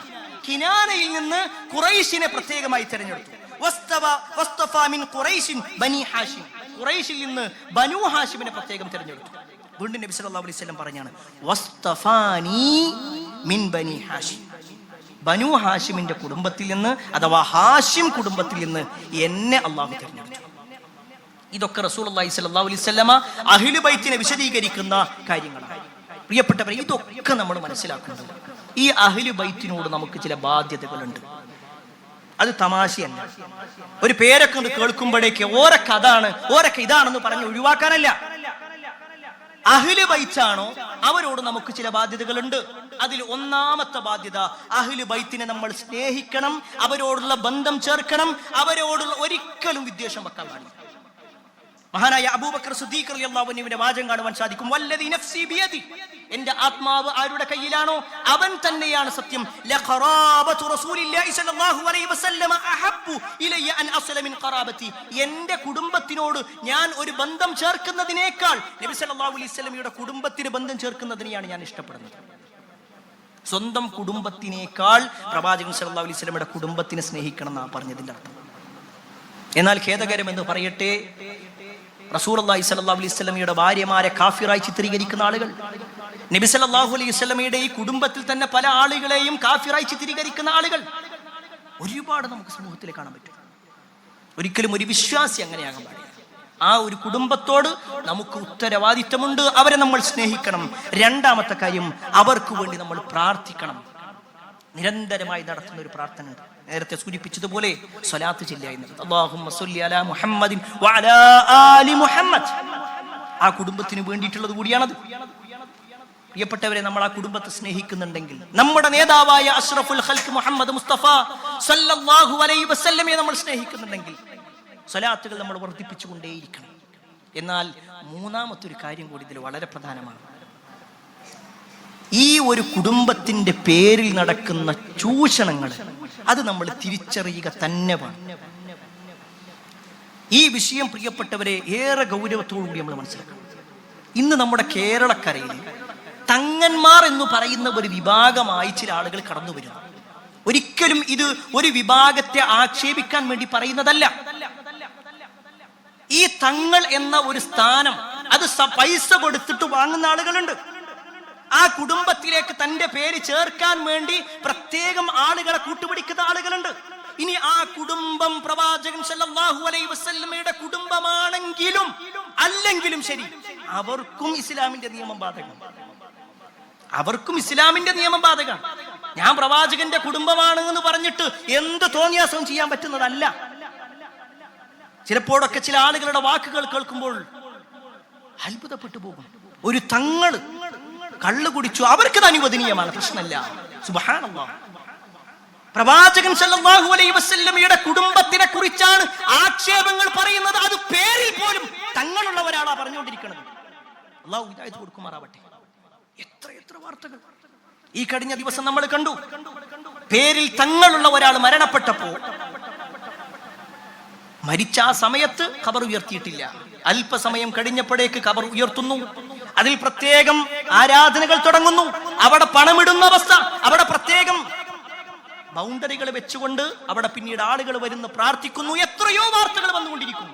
കിനാനയിൽ നിന്ന് ഖുറൈശിനെ പ്രത്യേകമായി തെരഞ്ഞെടുത്തു. വസ്തഫ മിൻ ഖുറൈശിൻ ബനി ഹാഷിം, ഖുറൈശിൽ നിന്ന് ബനു ഹാഷിമിനെ പ്രത്യേകം തെരഞ്ഞെടുത്തു. വീണ്ടും നബി സല്ലല്ലാഹു അലൈഹി വസല്ലം പറഞ്ഞാണ് വസ്തഫാനി മിൻ ബനി ഹാഷിം, ബനു ഹാഷിമിന്റെ കുടുംബത്തിൽ നിന്ന് അഥവാ ഹാഷിം കുടുംബത്തിൽ നിന്ന് എന്നെ അള്ളാഹു തിരഞ്ഞെടുത്തു. ഇതൊക്കെ റസൂലുള്ളാഹി സ്വല്ലല്ലാഹു അലൈഹി വസല്ലമ അഹ്ലു ബൈത്തിനെ വിശദീകരിക്കുന്ന കാര്യങ്ങളാണ്. പ്രിയപ്പെട്ടവരെ, ഇതൊക്കെ നമ്മൾ മനസ്സിലാക്കുന്നത് ഈ അഹ്ലു ബൈത്തിനോട് നമുക്ക് ചില ബാധ്യതകളുണ്ട്. അത് തമാശയല്ല. ഒരു പേരൊക്കെ കേൾക്കുമ്പോഴേക്ക് ഓരൊക്കെ അതാണ് ഓരൊക്കെ ഇതാണെന്ന് പറഞ്ഞ് ഒഴിവാക്കാനല്ല. അഹ്ലു ബൈത്താണോ അവരോട് നമുക്ക് ചില ബാധ്യതകളുണ്ട്. അതിൽ ഒന്നാമത്തെ ബാധ്യത, അഹ്ലു ബൈത്തിനെ നമ്മൾ സ്നേഹിക്കണം, അവരോടുള്ള ബന്ധം ചേർക്കണം, അവരോടുള്ള ഒരിക്കലും വിദ്വേഷം വെക്കാൻ പാടില്ല. മഹാനായ അബൂബക്കർ സിദ്ദീഖ് റളിയല്ലാഹു അൻഹുവിന്റെ വാചകം കാണുവാൻ സാധിക്കും, വല്ലദീ നഫ്സി ബിയദി, എന്റെ ആത്മാവ് ആരുടെ കയ്യിലാണോ അവൻ തന്നെയാണ് സത്യം. ലഖറാബതു റസൂലില്ലാഹി സ്വല്ലല്ലാഹു അലൈഹി വസല്ലമ അഹബ്ബു ഇലയ്യ അൻ അസ്ല മിൻ ഖറാബതി, എന്റെ കുടുംബത്തിനോട് ഞാൻ ഒരു ബന്ധം ചേർക്കുന്നതിനേക്കാൾ നബി സല്ലല്ലാഹു അലൈഹി വസല്ലമയുടെ കുടുംബത്തിന് ബന്ധം ചേർക്കുന്നതിനെയാണ് ഞാൻ ഇഷ്ടപ്പെടുന്നത്. സ്വന്തം കുടുംബത്തിനേക്കാൾ പ്രവാചകൻ സല്ലല്ലാഹു അലൈഹി വസല്ലമയുടെ കുടുംബത്തിനെ സ്നേഹിക്കണം എന്നാണ് പറഞ്ഞതിന്റെ അർത്ഥം. എന്നാൽ ഖേദകരമെന്ന് പറയട്ടെ, റസൂലുള്ളാഹി സ്വല്ലല്ലാഹു അലൈഹി വസല്ലമയുടെ ഭാര്യമാരെ കാഫിറായി ചിത്രീകരിക്കുന്ന ആളുകൾ, നബി സല്ലല്ലാഹു അലൈഹി വസല്ലമയുടെ ഈ കുടുംബത്തിൽ തന്നെ പല ആളുകളെയും കാഫിറായി ചിത്രീകരിക്കുന്ന ആളുകൾ ഒരുപാട് നമുക്ക് സമൂഹത്തിൽ കാണാൻ പറ്റും. ഒരിക്കലും ഒരു വിശ്വാസി അങ്ങനെയാകാൻ പാടില്ല. ആ ഒരു കുടുംബത്തോട് നമുക്ക് ഉത്തരവാദിത്തമുണ്ട്, അവരെ നമ്മൾ സ്നേഹിക്കണം. രണ്ടാമത്തെ കാര്യം, അവർക്ക് വേണ്ടി നമ്മൾ പ്രാർത്ഥിക്കണം. നിരന്തരമായി നടത്തുന്ന ഒരു പ്രാർത്ഥന ഉണ്ട്, നേരത്തെ സൂചിപ്പിച്ചതുപോലെ സ്വലാത്ത് ചൊല്ലുക എന്നത്. അല്ലാഹുമ്മ സ്വല്ലി അലാ മുഹമ്മദിൻ വഅലാ ആലി മുഹമ്മദ്, ആ കുടുംബത്തിന് വേണ്ടിയിട്ടുള്ളത് കൂടിയാണത്. പ്രിയപ്പെട്ടവരെ, നമ്മൾ ആ കുടുംബത്തെ സ്നേഹിക്കുന്നുണ്ടെങ്കിൽ, നമ്മുടെ നേതാവായ അഷ്റഫുൽ ഖൽഖ് മുഹമ്മദ് മുസ്തഫ സല്ലല്ലാഹു അലൈഹി വസല്ലമയെ നമ്മൾ സ്നേഹിക്കുന്നുണ്ടെങ്കിൽ സ്വലാത്തുകൾ നമ്മൾ വർദ്ധിപ്പിച്ചുകൊണ്ടേയിരിക്കണം. എന്നാൽ മൂന്നാമത്തെ ഒരു കാര്യം കൂടി ഇതിൽ വളരെ പ്രധാനമാണ്. ഈ ഒരു കുടുംബത്തിന്റെ പേരിൽ നടക്കുന്ന ചൂഷണങ്ങൾ അത് നമ്മൾ തിരിച്ചറിയുക തന്നെ വേണം. ഈ വിഷയം പ്രിയപ്പെട്ടവരെ ഏറെ ഗൗരവത്തോടുകൂടി നമ്മൾ മനസ്സിലാക്കണം. ഇന്ന് നമ്മുടെ കേരളക്കരയിൽ തങ്ങന്മാർ എന്ന് പറയുന്ന ഒരു വിഭാഗമായി ചില ആളുകൾ കടന്നു വരുന്നു. ഒരിക്കലും ഇത് ഒരു വിഭാഗത്തെ ആക്ഷേപിക്കാൻ വേണ്ടി പറയുന്നതല്ല. ഈ തങ്ങൾ എന്ന ഒരു സ്ഥാനം അത് പൈസ കൊടുത്തിട്ട് വാങ്ങുന്ന ആളുകളുണ്ട്. ആ കുടുംബത്തിലേക്ക് തന്റെ പേര് ചേർക്കാൻ വേണ്ടി പ്രത്യേകം ആളുകളെ കൂട്ടുപിടിക്കുന്ന ആളുകളുണ്ട്. ഇനി ആ കുടുംബം പ്രവാചകൻ സല്ലല്ലാഹു അലൈഹി വസല്ലമയുടെ കുടുംബമാണെങ്കിലും അല്ലെങ്കിലും ശരി, അവർക്കും ഇസ്ലാമിന്റെ നിയമം ബാധകമാണ്. അവർക്കും ഇസ്ലാമിന്റെ നിയമം ബാധകമാണ്. ഞാൻ പ്രവാചകന്റെ കുടുംബമാണ് എന്ന് പറഞ്ഞിട്ട് എന്ത് തോന്നിയാസവും ചെയ്യാൻ പറ്റുന്നതല്ല. ചിലപ്പോഴൊക്കെ ചില ആളുകളുടെ വാക്കുകൾ കേൾക്കുമ്പോൾ അത്ഭുതപ്പെട്ടു പോകും. ഒരു തങ്ങള് കള്ളു കുടിച്ചു, അവർക്കത് അനുവദനീയമാണ്, പ്രശ്നമില്ല. സുബ്ഹാനല്ലാഹ്. പ്രവാചകൻ സല്ലല്ലാഹു അലൈഹി വസല്ലമയുടെ കുടുംബത്തിനെ കുറിച്ചാണ് ആക്ഷേപങ്ങൾ പറയുന്നത്. അത് പേരിൽ പോലും തങ്ങളുള്ള ഒരാളാ പറഞ്ഞുകൊണ്ടിരിക്കുന്നത്. അല്ലാഹു ഹിദായത്ത് കൊടുക്കുമാറാവട്ടെ. എത്ര വാർത്തകൾ ഈ കഴിഞ്ഞ ദിവസം നമ്മൾ കണ്ടു. പേരിൽ തങ്ങളുള്ള ഒരാൾ മരണപ്പെട്ടപ്പോ മരിച്ച ആ സമയത്ത് ഖബർ ഉയർത്തിയിട്ടില്ല. അല്പസമയം കഴിഞ്ഞപ്പോഴേക്ക് ഖബർ ഉയർത്തുന്നു. അതിൽ പ്രത്യേകം ആരാധനകൾ തുടങ്ങുന്നു. അവിടെ പണമിടുന്ന അവസ്ഥ, അവിടെ പ്രത്യേകം ബൗണ്ടറികൾ വെച്ചുകൊണ്ട് അവിടെ പിന്നീട് ആളുകൾ വരുന്ന പ്രാർത്ഥിക്കുന്നു. എത്രയോ വാർത്തകൾ വന്നുകൊണ്ടിരിക്കുന്നു.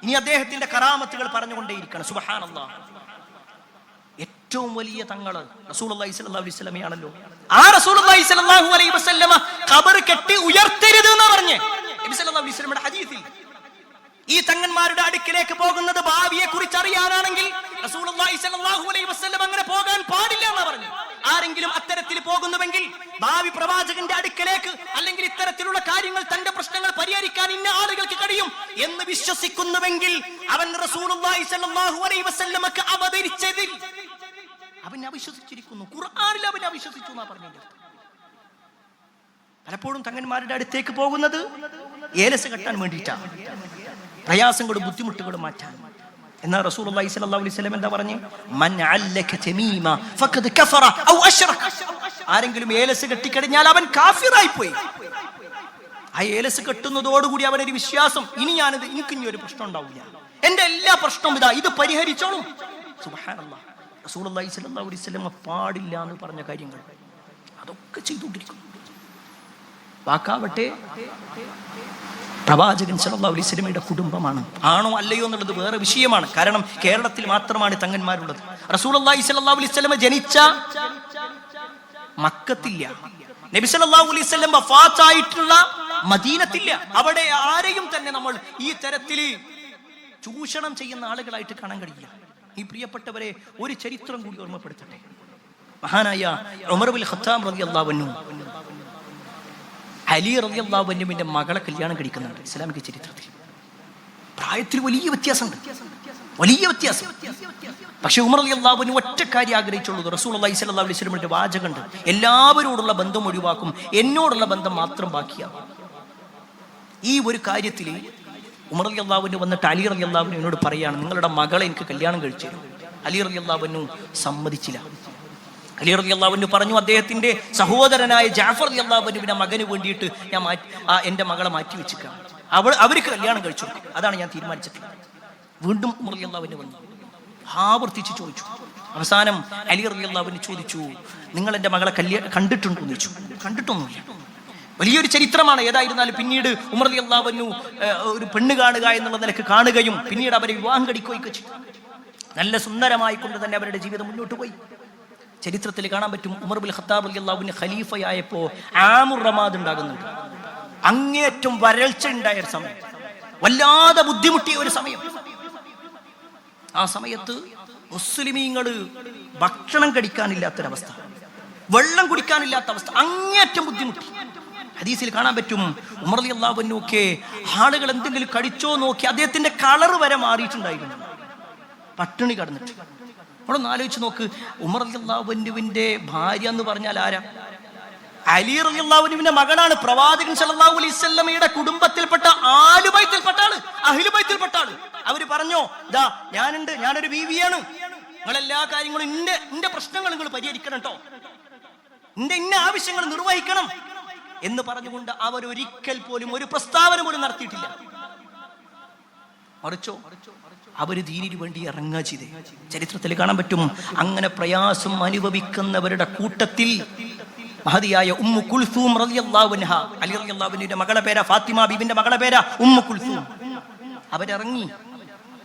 ഇനി അദ്ദേഹത്തിന്റെ കറാമത്തുകൾ പറഞ്ഞുകൊണ്ടേയിരിക്കണം. സുബ്ഹാനല്ലാഹ്. ഏറ്റവും വലിയ തങ്ങള് റസൂലുള്ളാഹി സ്വല്ലല്ലാഹു അലൈഹി വസല്ലമയാണല്ലോ. ആ റസൂലുള്ളാഹി സ്വല്ലല്ലാഹു അലൈഹി വസല്ലമ ഖബർ കെട്ടി ഉയർത്തരുത് എന്ന് പറഞ്ഞേ നബി സല്ലല്ലാഹു അലൈഹി വസല്ലമയുടെ ഹദീസിൽ. ഈ തങ്ങന്മാരുടെ അടുക്കിലേക്ക് പോകുന്നത് ഭാവിയെ കുറിച്ച് അറിയാനാണെങ്കിൽ റസൂലുള്ളാഹി സ്വല്ലല്ലാഹു അലൈഹി വസല്ലം അങ്ങനെ പോകാൻ പാടില്ല എന്ന് പറഞ്ഞു. ആരെങ്കിലും അത്തരത്തിൽ പോകുന്നുവെങ്കിൽ, ഭാവി പ്രവാചകന്റെ അടുക്കലേക്ക് അല്ലെങ്കിൽ ഇത്തരത്തിലുള്ള കാര്യങ്ങൾ, തന്റെ പ്രശ്നങ്ങൾ പരിഹരിക്കാൻ ഇന്ന ആളുകൾക്ക് കഴിയും എന്ന് വിശ്വസിക്കുന്നുവെങ്കിൽ അവൻ റസൂലുള്ളാഹി സ്വല്ലല്ലാഹു അലൈഹി വസല്ലമക്ക് അവതരിച്ചതിൽ അവൻ അവിശ്വസിച്ചിരിക്കുന്നു. ഖുർആനിൽ അവൻ അവിശ്വസിച്ചു എന്നാ പറഞ്ഞത്. പലപ്പോഴും തങ്ങന്മാരുടെ അടുത്തേക്ക് പോകുന്നത് ഏലസ് കെട്ടാൻ വേണ്ടിയിട്ടാണ്, പ്രയാസങ്ങളും ബുദ്ധിമുട്ടുകളും മാറ്റാൻ. എന്നാൽ റസൂലുള്ളാഹി സ്വല്ലല്ലാഹു അലൈഹി വസല്ലം എന്താ പറഞ്ഞു? മൻ അല്ലക തമീമ ഫഖദ് കഫറ ഔ അശ്റക. ആരെങ്കിലും ഏലസ് കെട്ടിക്കഴിഞ്ഞാൽ അവൻ കാഫിറായി പോയി. ആ ഏലസ് കെട്ടുന്നതോടുകൂടി അവനൊരു വിശ്വാസം, എനിക്കിനി ഒരു പ്രശ്നം ഉണ്ടാവില്ല, എന്റെ എല്ലാ പ്രശ്നവും ഇത് പരിഹരിച്ചോളും. സുബ്ഹാനല്ലാഹ്, റസൂലുള്ളാഹി സ്വല്ലല്ലാഹു അലൈഹി വസല്ലം പാടില്ല എന്ന് പറഞ്ഞ കാര്യങ്ങൾ അതൊക്കെ ചെയ്തുകൊണ്ടിരിക്കുന്നു. വാക്കാവട്ടെ പ്രവാചകൻ സല്ലല്ലാഹു അലൈഹി വസല്ലമയുടെ കുടുംബമാണ്. ആണോ അല്ലയോ എന്നുള്ളത് വേറെ വിഷയമാണ്. കാരണം കേരളത്തിൽ മാത്രമാണ് തങ്ങന്മാരുള്ളത്. റസൂലുള്ളാഹി സ്വല്ലല്ലാഹു അലൈഹി വസല്ലമ ജനിച്ച മക്കത്തില്ല, നബി സല്ലല്ലാഹു അലൈഹി വസല്ലം വഫാത്തായിട്ടുള്ള മദീനത്തില്ല. അവിടെ ആരെയും തന്നെ നമ്മൾ ഈ തരത്തിൽ ചൂഷണം ചെയ്യുന്ന ആളുകളായിട്ട് കാണാൻ കഴിയില്ല. ഈ പ്രിയപ്പെട്ടവരെ ഒരു ചരിത്രം കൂടി ഓർമ്മപ്പെടുത്തട്ടെ. മഹാനായ ഉമർ ഇബ്നുൽ ഖത്താബ് റളിയല്ലാഹു അൻഹു അലി റളിയല്ലാഹു അൻഹുവിന്റെ മകളെ കല്യാണം കഴിക്കുന്നുണ്ട്. ഇസ്ലാമിക ചരിത്രത്തിൽ പ്രായത്തിൽ വലിയ വ്യത്യാസമുണ്ട്, വലിയ വ്യത്യാസം. പക്ഷെ ഉമർ റളിയല്ലാഹു അൻഹു ഒറ്റ കാര്യം ആഗ്രഹിച്ചുള്ളൂ. റസൂലുള്ളാഹി സ്വല്ലല്ലാഹു അലൈഹി വസല്ലമയുടെ വാചകമുണ്ട്, എല്ലാവരോടുള്ള ബന്ധം ഒഴിവാക്കും, എന്നോടുള്ള ബന്ധം മാത്രം ബാക്കിയാകും. ഈ ഒരു കാര്യത്തിൽ ഉമർ റളിയല്ലാഹു അൻഹു വന്നിട്ട് അലി റളിയല്ലാഹു അൻഹുവിനോട് പറയാണ്, നിങ്ങളുടെ മകളെ എനിക്ക് കല്യാണം കഴിച്ചു തരും. അലി റളിയല്ലാഹു അൻഹു സമ്മതിച്ചില്ല. അലി റളിയല്ലാഹു അൻഹു പറഞ്ഞു, അദ്ദേഹത്തിന്റെ സഹോദരനായ ജാഫർ റളിയല്ലാഹു അൻഹുവിന്റെ മകന് വേണ്ടിയിട്ട് ഞാൻ എന്റെ മകളെ മാറ്റി വെച്ചിരിക്കാം, അവർക്ക് കല്യാണം കഴിച്ചു, അതാണ് ഞാൻ തീരുമാനിച്ചിട്ടുള്ളത്. വീണ്ടും ഉമർ റളിയല്ലാഹു അൻഹു വന്നു ആവർത്തിച്ച് ചോദിച്ചു. അവസാനം അലി റളിയല്ലാഹു അൻഹു ചോദിച്ചു, നിങ്ങൾ എന്റെ മകളെ കണ്ടിട്ടുണ്ടോ എന്ന് ചോദിച്ചു. കണ്ടിട്ടൊന്നുമില്ല. വലിയൊരു ചരിത്രമാണ്. ഏതായിരുന്നാലും പിന്നീട് ഉമർ റളിയല്ലാഹു അൻഹു ഒരു പെണ്ണ് കാണുക എന്നുള്ള നിലക്ക് കാണുകയും പിന്നീട് അവരെ വിവാഹം കഴിക്കുകയൊക്കെ ചെയ്തു. നല്ല സുന്ദരമായി കൊണ്ട് തന്നെ അവരുടെ ജീവിതം മുന്നോട്ട് പോയി. ചരിത്രത്തിൽ കാണാൻ പറ്റും, ഉമർ ഇബ്നുൽ ഖത്താബ് റളിയല്ലാഹു അൻഹു ഖലീഫയായപ്പോൾ ആമുർ റമാദ് ഉണ്ടാകുന്നുണ്ട്. അങ്ങേറ്റം വരൾച്ച ഉണ്ടായ ഒരു സമയം, വല്ലാതെ ബുദ്ധിമുട്ടിയ ഒരു സമയം. ആ സമയത്ത് മുസ്ലിമീങ്ങൾ ഭക്ഷണം കഴിക്കാനില്ലാത്തൊരവസ്ഥ, വെള്ളം കുടിക്കാനില്ലാത്ത അവസ്ഥ, അങ്ങേറ്റം ബുദ്ധിമുട്ടി. ഹദീസിൽ കാണാൻ പറ്റും, ഉമർ റളിയല്ലാഹു അൻഹു ഒക്കെ ആളുകൾ എന്തെങ്കിലും കഴിച്ചോ നോക്കി അദ്ദേഹത്തിന്റെ കളർ വരെ മാറിയിട്ടുണ്ടായിരുന്നു, പട്ടിണി കടന്നിട്ട്. നമ്മളൊന്ന് ആലോചിച്ച് നോക്ക്, ഉമർ റളിയല്ലാഹു അൻഹുവിന്റെ ഭാര്യ എന്ന് പറഞ്ഞാൽ ആരാ? അലി റളിയല്ലാഹു അൻഹുവിന്റെ മകളാണ്. പ്രവാചകൻ സല്ലല്ലാഹു അലൈഹി വസല്ലമയുടെ കുടുംബത്തിൽപ്പെട്ട ആലുബൈത്തിൽപ്പെട്ട ആള്, അഹ്ലുബൈത്തിൽപ്പെട്ട ആള്. അവര് പറഞ്ഞോ, ദാ ഞാനുണ്ട്, ഞാനൊരു ബീവിയാണ്, നിങ്ങളെല്ലാ കാര്യങ്ങളും ഇന്റെ പ്രശ്നങ്ങൾ നിങ്ങൾ പരിഹരിക്കണം കേട്ടോ, ഇന്ന ആവശ്യങ്ങൾ നിർവഹിക്കണം എന്ന് പറഞ്ഞുകൊണ്ട് അവരൊരിക്കൽ പോലും ഒരു പ്രസ്താവന പോലും നടത്തിയിട്ടില്ല. മറിച്ചോ അവര് ദീനിനു വേണ്ടി ഇറങ്ങുക ചെയ്തേ. ചരിത്രത്തിൽ കാണാൻ പറ്റും, അങ്ങനെ പ്രയാസം അനുഭവിക്കുന്നവരുടെ കൂട്ടത്തിൽ മഹദിയായ ഉമ്മു കുൽസൂം റളിയല്ലാഹു അൻഹ, അലി റളിയല്ലാഹു അൻഹുവിന്റെ മകളെ പേരാ ഫാത്തിമ ബീവിന്റെ മകളെ പേരാ ഉമ്മു കുൽസൂം. അവരിറങ്ങി,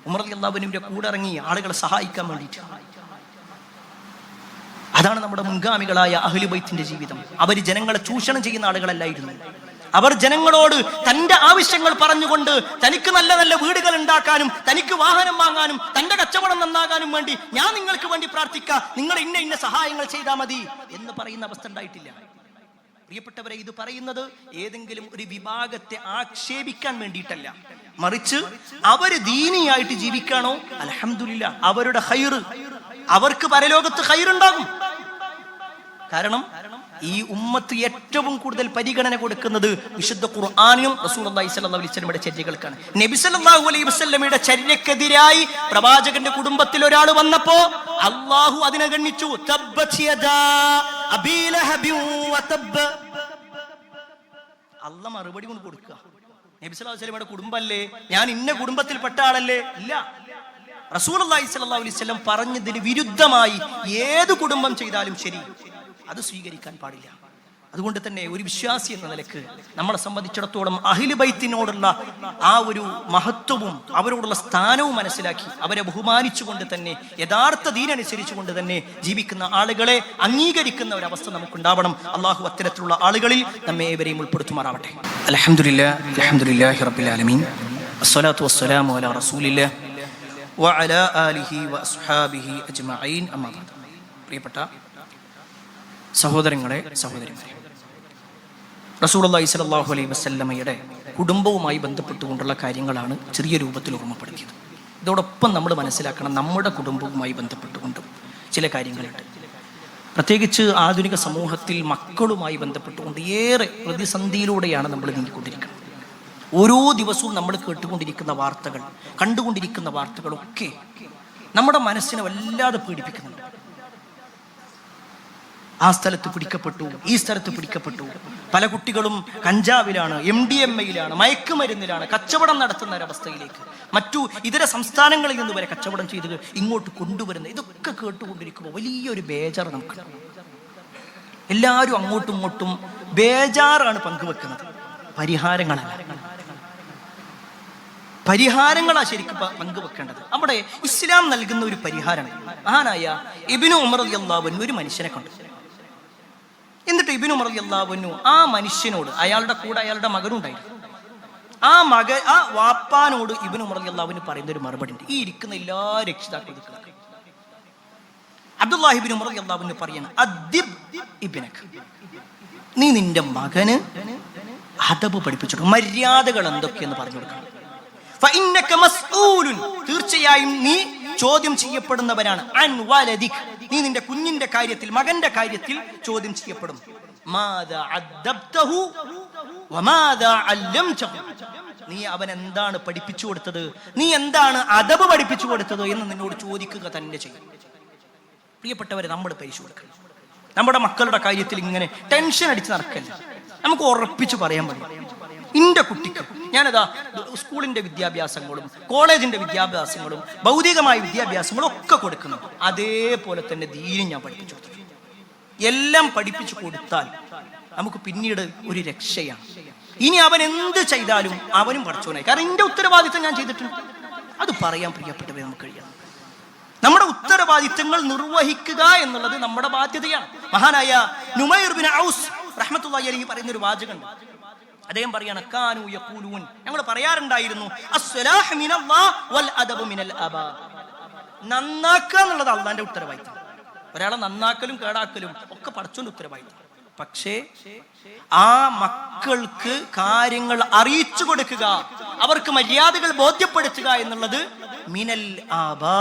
ഉമർ റളിയല്ലാഹു അൻഹുവിന്റെ കൂടെ ഇറങ്ങി ആളുകളെ സഹായിക്കാൻ വേണ്ടിയിട്ട്. അതാണ് നമ്മുടെ മുൻഗാമികളായ അഹ്ലു ബൈത്തിന്റെ ജീവിതം. അവർ ജനങ്ങളെ ചൂഷണം ചെയ്യുന്ന ആളുകളല്ലായിരുന്നു. അവർ ജനങ്ങളോട് തന്റെ ആവശ്യങ്ങൾ പറഞ്ഞുകൊണ്ട് തനിക്ക് നല്ല നല്ല വീടുകൾ ഉണ്ടാക്കാനും തനിക്ക് വാഹനം വാങ്ങാനും തന്റെ കച്ചവടം നന്നാകാനും വേണ്ടി ഞാൻ നിങ്ങൾക്ക് വേണ്ടി പ്രാർത്ഥിക്കാം, നിങ്ങൾ ഇന്ന സഹായങ്ങൾ ചെയ്താൽ മതി എന്ന് പറയുന്ന അവസ്ഥ ഉണ്ടായിട്ടില്ല. പ്രിയപ്പെട്ടവരെ, ഇത് പറയുന്നത് ഏതെങ്കിലും ഒരു വിഭാഗത്തെ ആക്ഷേപിക്കാൻ വേണ്ടിയിട്ടല്ല, മറിച്ച് അവര് ദീനിയായിട്ട് ജീവിക്കാണോ അൽഹംദുലില്ലാ, അവരുടെ ഖൈറ്, അവർക്ക് പരലോകത്ത് ഖൈറുണ്ടാകും. കാരണം ഈ ഉമ്മത്ത് ഏറ്റവും കൂടുതൽ പരിഗണന കൊടുക്കുന്നത് വിശുദ്ധ ഖുർആനിനും റസൂലുള്ളാഹി സ്വല്ലല്ലാഹു അലൈഹി വസല്ലമയുടെ ചര്യകൾക്കാണ്. നബി സല്ലല്ലാഹു അലൈഹി വസല്ലമയുടെ ചര്യക്കെതിരായി പ്രവാചകന്റെ കുടുംബത്തിൽ ഒരാൾ വന്നപ്പോ അല്ലാഹു അതിനെ ഗണ്ണിച്ചു. തബ്ബത് യദാ അബീ ലഹബി വതബ്ബ. അല്ലാഹു മറുപടി കൊണ്ട് കൊടുക്കുക. നബി സല്ലല്ലാഹു അലൈഹി വസല്ലമയുടെ കുടുംബല്ലേ, ഞാൻ ഇന്ന കുടുംബത്തിൽപ്പെട്ട ആളല്ലേ? ഇല്ല. റസൂലുള്ളാഹി സ്വല്ലല്ലാഹു അലൈഹി വസല്ലം പറഞ്ഞതിന് വിരുദ്ധമായി ഏത് കുടുംബം ചെയ്താലും ശരി, അത് സ്വീകരിക്കാൻ പാടില്ല. അതുകൊണ്ട് തന്നെ ഒരു വിശ്വാസി എന്ന നിലക്ക് നമ്മളെ സംബന്ധിച്ചിടത്തോളം അഹ്ലു ബൈത്തിനോടുള്ള ആ ഒരു മഹത്വവും അവരോടുള്ള സ്ഥാനവും മനസ്സിലാക്കി അവരെ ബഹുമാനിച്ചുകൊണ്ട് തന്നെ യഥാർത്ഥ ദീനനുസരിച്ചുകൊണ്ട് തന്നെ ജീവിക്കുന്ന ആളുകളെ അംഗീകരിക്കുന്ന ഒരവസ്ഥ നമുക്കുണ്ടാവണം. അള്ളാഹു അത്തരത്തിലുള്ള ആളുകളിൽ നമ്മെ ഏവരെയും ഉൾപ്പെടുത്തുമാറാവട്ടെ. അൽഹംദുലില്ലാഹി റബ്ബിൽ ആലമീൻ, വസ്സലാത്തു വസ്സലാമു അലാ റസൂലില്ലാഹ് വഅലാ ആലിഹി വഅസ്ഹാബിഹി അജ്മഈൻ. അമ്മാ ബഅദ്. പ്രിയപ്പെട്ട സഹോദരങ്ങളെ, സഹോദരിമാരെ, റസൂലുള്ളാഹി സ്വല്ലല്ലാഹു അലൈഹി വസല്ലമയുടെ കുടുംബവുമായി ബന്ധപ്പെട്ടുകൊണ്ടുള്ള കാര്യങ്ങളാണ് ചെറിയ രൂപത്തിൽ ഓർമ്മപ്പെടുത്തിയത്. ഇതോടൊപ്പം നമ്മൾ മനസ്സിലാക്കണം, നമ്മുടെ കുടുംബവുമായി ബന്ധപ്പെട്ടുകൊണ്ടും ചില കാര്യങ്ങളുണ്ട്. പ്രത്യേകിച്ച് ആധുനിക സമൂഹത്തിൽ മക്കളുമായി ബന്ധപ്പെട്ടുകൊണ്ട് ഏറെ പ്രതിസന്ധിയിലൂടെയാണ് നമ്മൾ നീങ്ങിക്കൊണ്ടിരിക്കുന്നത്. ഓരോ ദിവസവും നമ്മൾ കേട്ടുകൊണ്ടിരിക്കുന്ന വാർത്തകൾ, കണ്ടുകൊണ്ടിരിക്കുന്ന വാർത്തകളൊക്കെ നമ്മുടെ മനസ്സിനെ വല്ലാതെ പീഡിപ്പിക്കുന്നുണ്ട്. ആ സ്ഥലത്ത് പിടിക്കപ്പെട്ടു, ഈ സ്ഥലത്ത് പിടിക്കപ്പെട്ടു. പല കുട്ടികളും കഞ്ചാവിലാണ്, MDMA-യിലാണ്, മയക്കുമരുന്നിലാണ്, കച്ചവടം നടത്തുന്ന ഒരവസ്ഥയിലേക്ക് മറ്റു ഇതര സംസ്ഥാനങ്ങളിൽ നിന്ന് വരെ കച്ചവടം ചെയ്ത് ഇങ്ങോട്ട് കൊണ്ടുവരുന്ന ഇതൊക്കെ കേട്ടുകൊണ്ടിരിക്കുമ്പോൾ വലിയൊരു ബേജാർ നമുക്ക്. എല്ലാവരും അങ്ങോട്ടും ഇങ്ങോട്ടും ബേജാറാണ് പങ്കുവെക്കുന്നത്, പരിഹാരങ്ങളാ ശരിക്കും പങ്കുവെക്കേണ്ടത്. അവിടെ ഇസ്ലാം നൽകുന്ന ഒരു പരിഹാരമാണ്. മഹാനായ ഇബ്നു ഉമർ റളിയല്ലാഹു അൻഹു ഒരു മനുഷ്യനെ കണ്ടു. എന്നിട്ട് ഇബ്നു ഉമർ റളിയല്ലാഹു അൻഹു ആ മനുഷ്യനോട്, അയാളുടെ കൂടെ അയാളുടെ മകനുണ്ടായിരുന്നു, ആ വാപ്പാനോട് ഇബ്നു ഉമർ റളിയല്ലാഹു അൻഹു പറയുന്ന ഒരു മറുപടി ഉണ്ട്. ഈ ഇരിക്കുന്ന എല്ലാ രക്ഷിതാക്കളും അബ്ദുല്ലാഹി ഇബ്നു ഉമർ റളിയല്ലാഹു അൻഹു പറയാണ്, അദ്ദിബ് ഇബ്നക, നീ നിന്റെ മകന് അദബ് പഠിപ്പിച്ചു, മര്യാദകൾ എന്തൊക്കെയെന്ന് പറഞ്ഞു കൊടുക്കണം. ഫഇന്നക മസ്ഊലുൻ, തീർച്ചയായും നീ ചോദ്യം ചെയ്യപ്പെടുന്നവനാണ്. അൻ വലദിക്, നീ നിന്റെ കുഞ്ഞിന്റെ കാര്യത്തിൽ, മകന്റെ കാര്യത്തിൽ ചോദ്യം ചെയ്യപ്പെടും. മാദാ അദ്ദബ്തഹു വമാദാ അല്ലംതഹു, നീ അവൻ എന്താണ് പഠിപ്പിച്ചു കൊടുത്തത്, നീ എന്താണ് അദബ് പഠിപ്പിച്ചു കൊടുത്തത് എന്ന് നിന്നോട് ചോദിക്കുക തന്നെ ചെയ്യും. പ്രിയപ്പെട്ടവരെ, നമ്മൾ പരിശോധിക്കണം. നമ്മുടെ മക്കളുടെ കാര്യത്തിൽ ഇങ്ങനെ ടെൻഷൻ അടിച്ച് നടക്കല്ല. നമുക്ക് ഉറപ്പിച്ചു പറയാൻ പറ്റും, എൻ്റെ കുട്ടിക്ക് ഞാനതാ സ്കൂളിന്റെ വിദ്യാഭ്യാസങ്ങളും കോളേജിന്റെ വിദ്യാഭ്യാസങ്ങളും ഭൗതികമായ വിദ്യാഭ്യാസങ്ങളും ഒക്കെ കൊടുക്കുന്നു. അതേപോലെ തന്നെ ദീനും ഞാൻ പഠിപ്പിച്ചു കൊടുത്തു. എല്ലാം പഠിപ്പിച്ചു കൊടുത്താൽ നമുക്ക് പിന്നീട് ഒരു രക്ഷയാണ്. ഇനി അവൻ എന്ത് ചെയ്താലും അവനും പഠിച്ചോനായി. കാരണം എൻ്റെ ഉത്തരവാദിത്തം ഞാൻ ചെയ്തിട്ടുണ്ട്. അത് പറയാൻ പ്രിയപ്പെട്ടവരെ നമുക്ക് കഴിയണം. നമ്മുടെ ഉത്തരവാദിത്തങ്ങൾ നിർവഹിക്കുക എന്നുള്ളത് നമ്മുടെ ബാധ്യതയാണ്. മഹാനായ നുമൈർ ബിൻ ഔസ് റഹ്മത്തുള്ളാഹി അലൈഹി പറയുന്ന ഒരു വാചകമുണ്ട്. അദ്ദേഹം പറയാണ്, കാനൂ യഖൂലൂൻ, ഞങ്ങൾ പറയാറുണ്ടായിരുന്നു, അസ്സലാഹു മിനല്ലാഹ് വൽ അദബു മിനൽ അബാ, നന്നാക്കുക എന്നുള്ളത് അള്ളാന്റെ ഉത്തരവാദിത്തം. ഒരാളെ നന്നാക്കലും കേടാക്കലും ഒക്കെ പടച്ചോന്റെ ഉത്തരവാദിത്തം. പക്ഷേ ആ മക്കൾക്ക് കാര്യങ്ങൾ അറിയിച്ചു കൊടുക്കുക, അവർക്ക് മര്യാദകൾ ബോധ്യപ്പെടുത്തുക എന്നുള്ളത് മിനൽ ആബാ,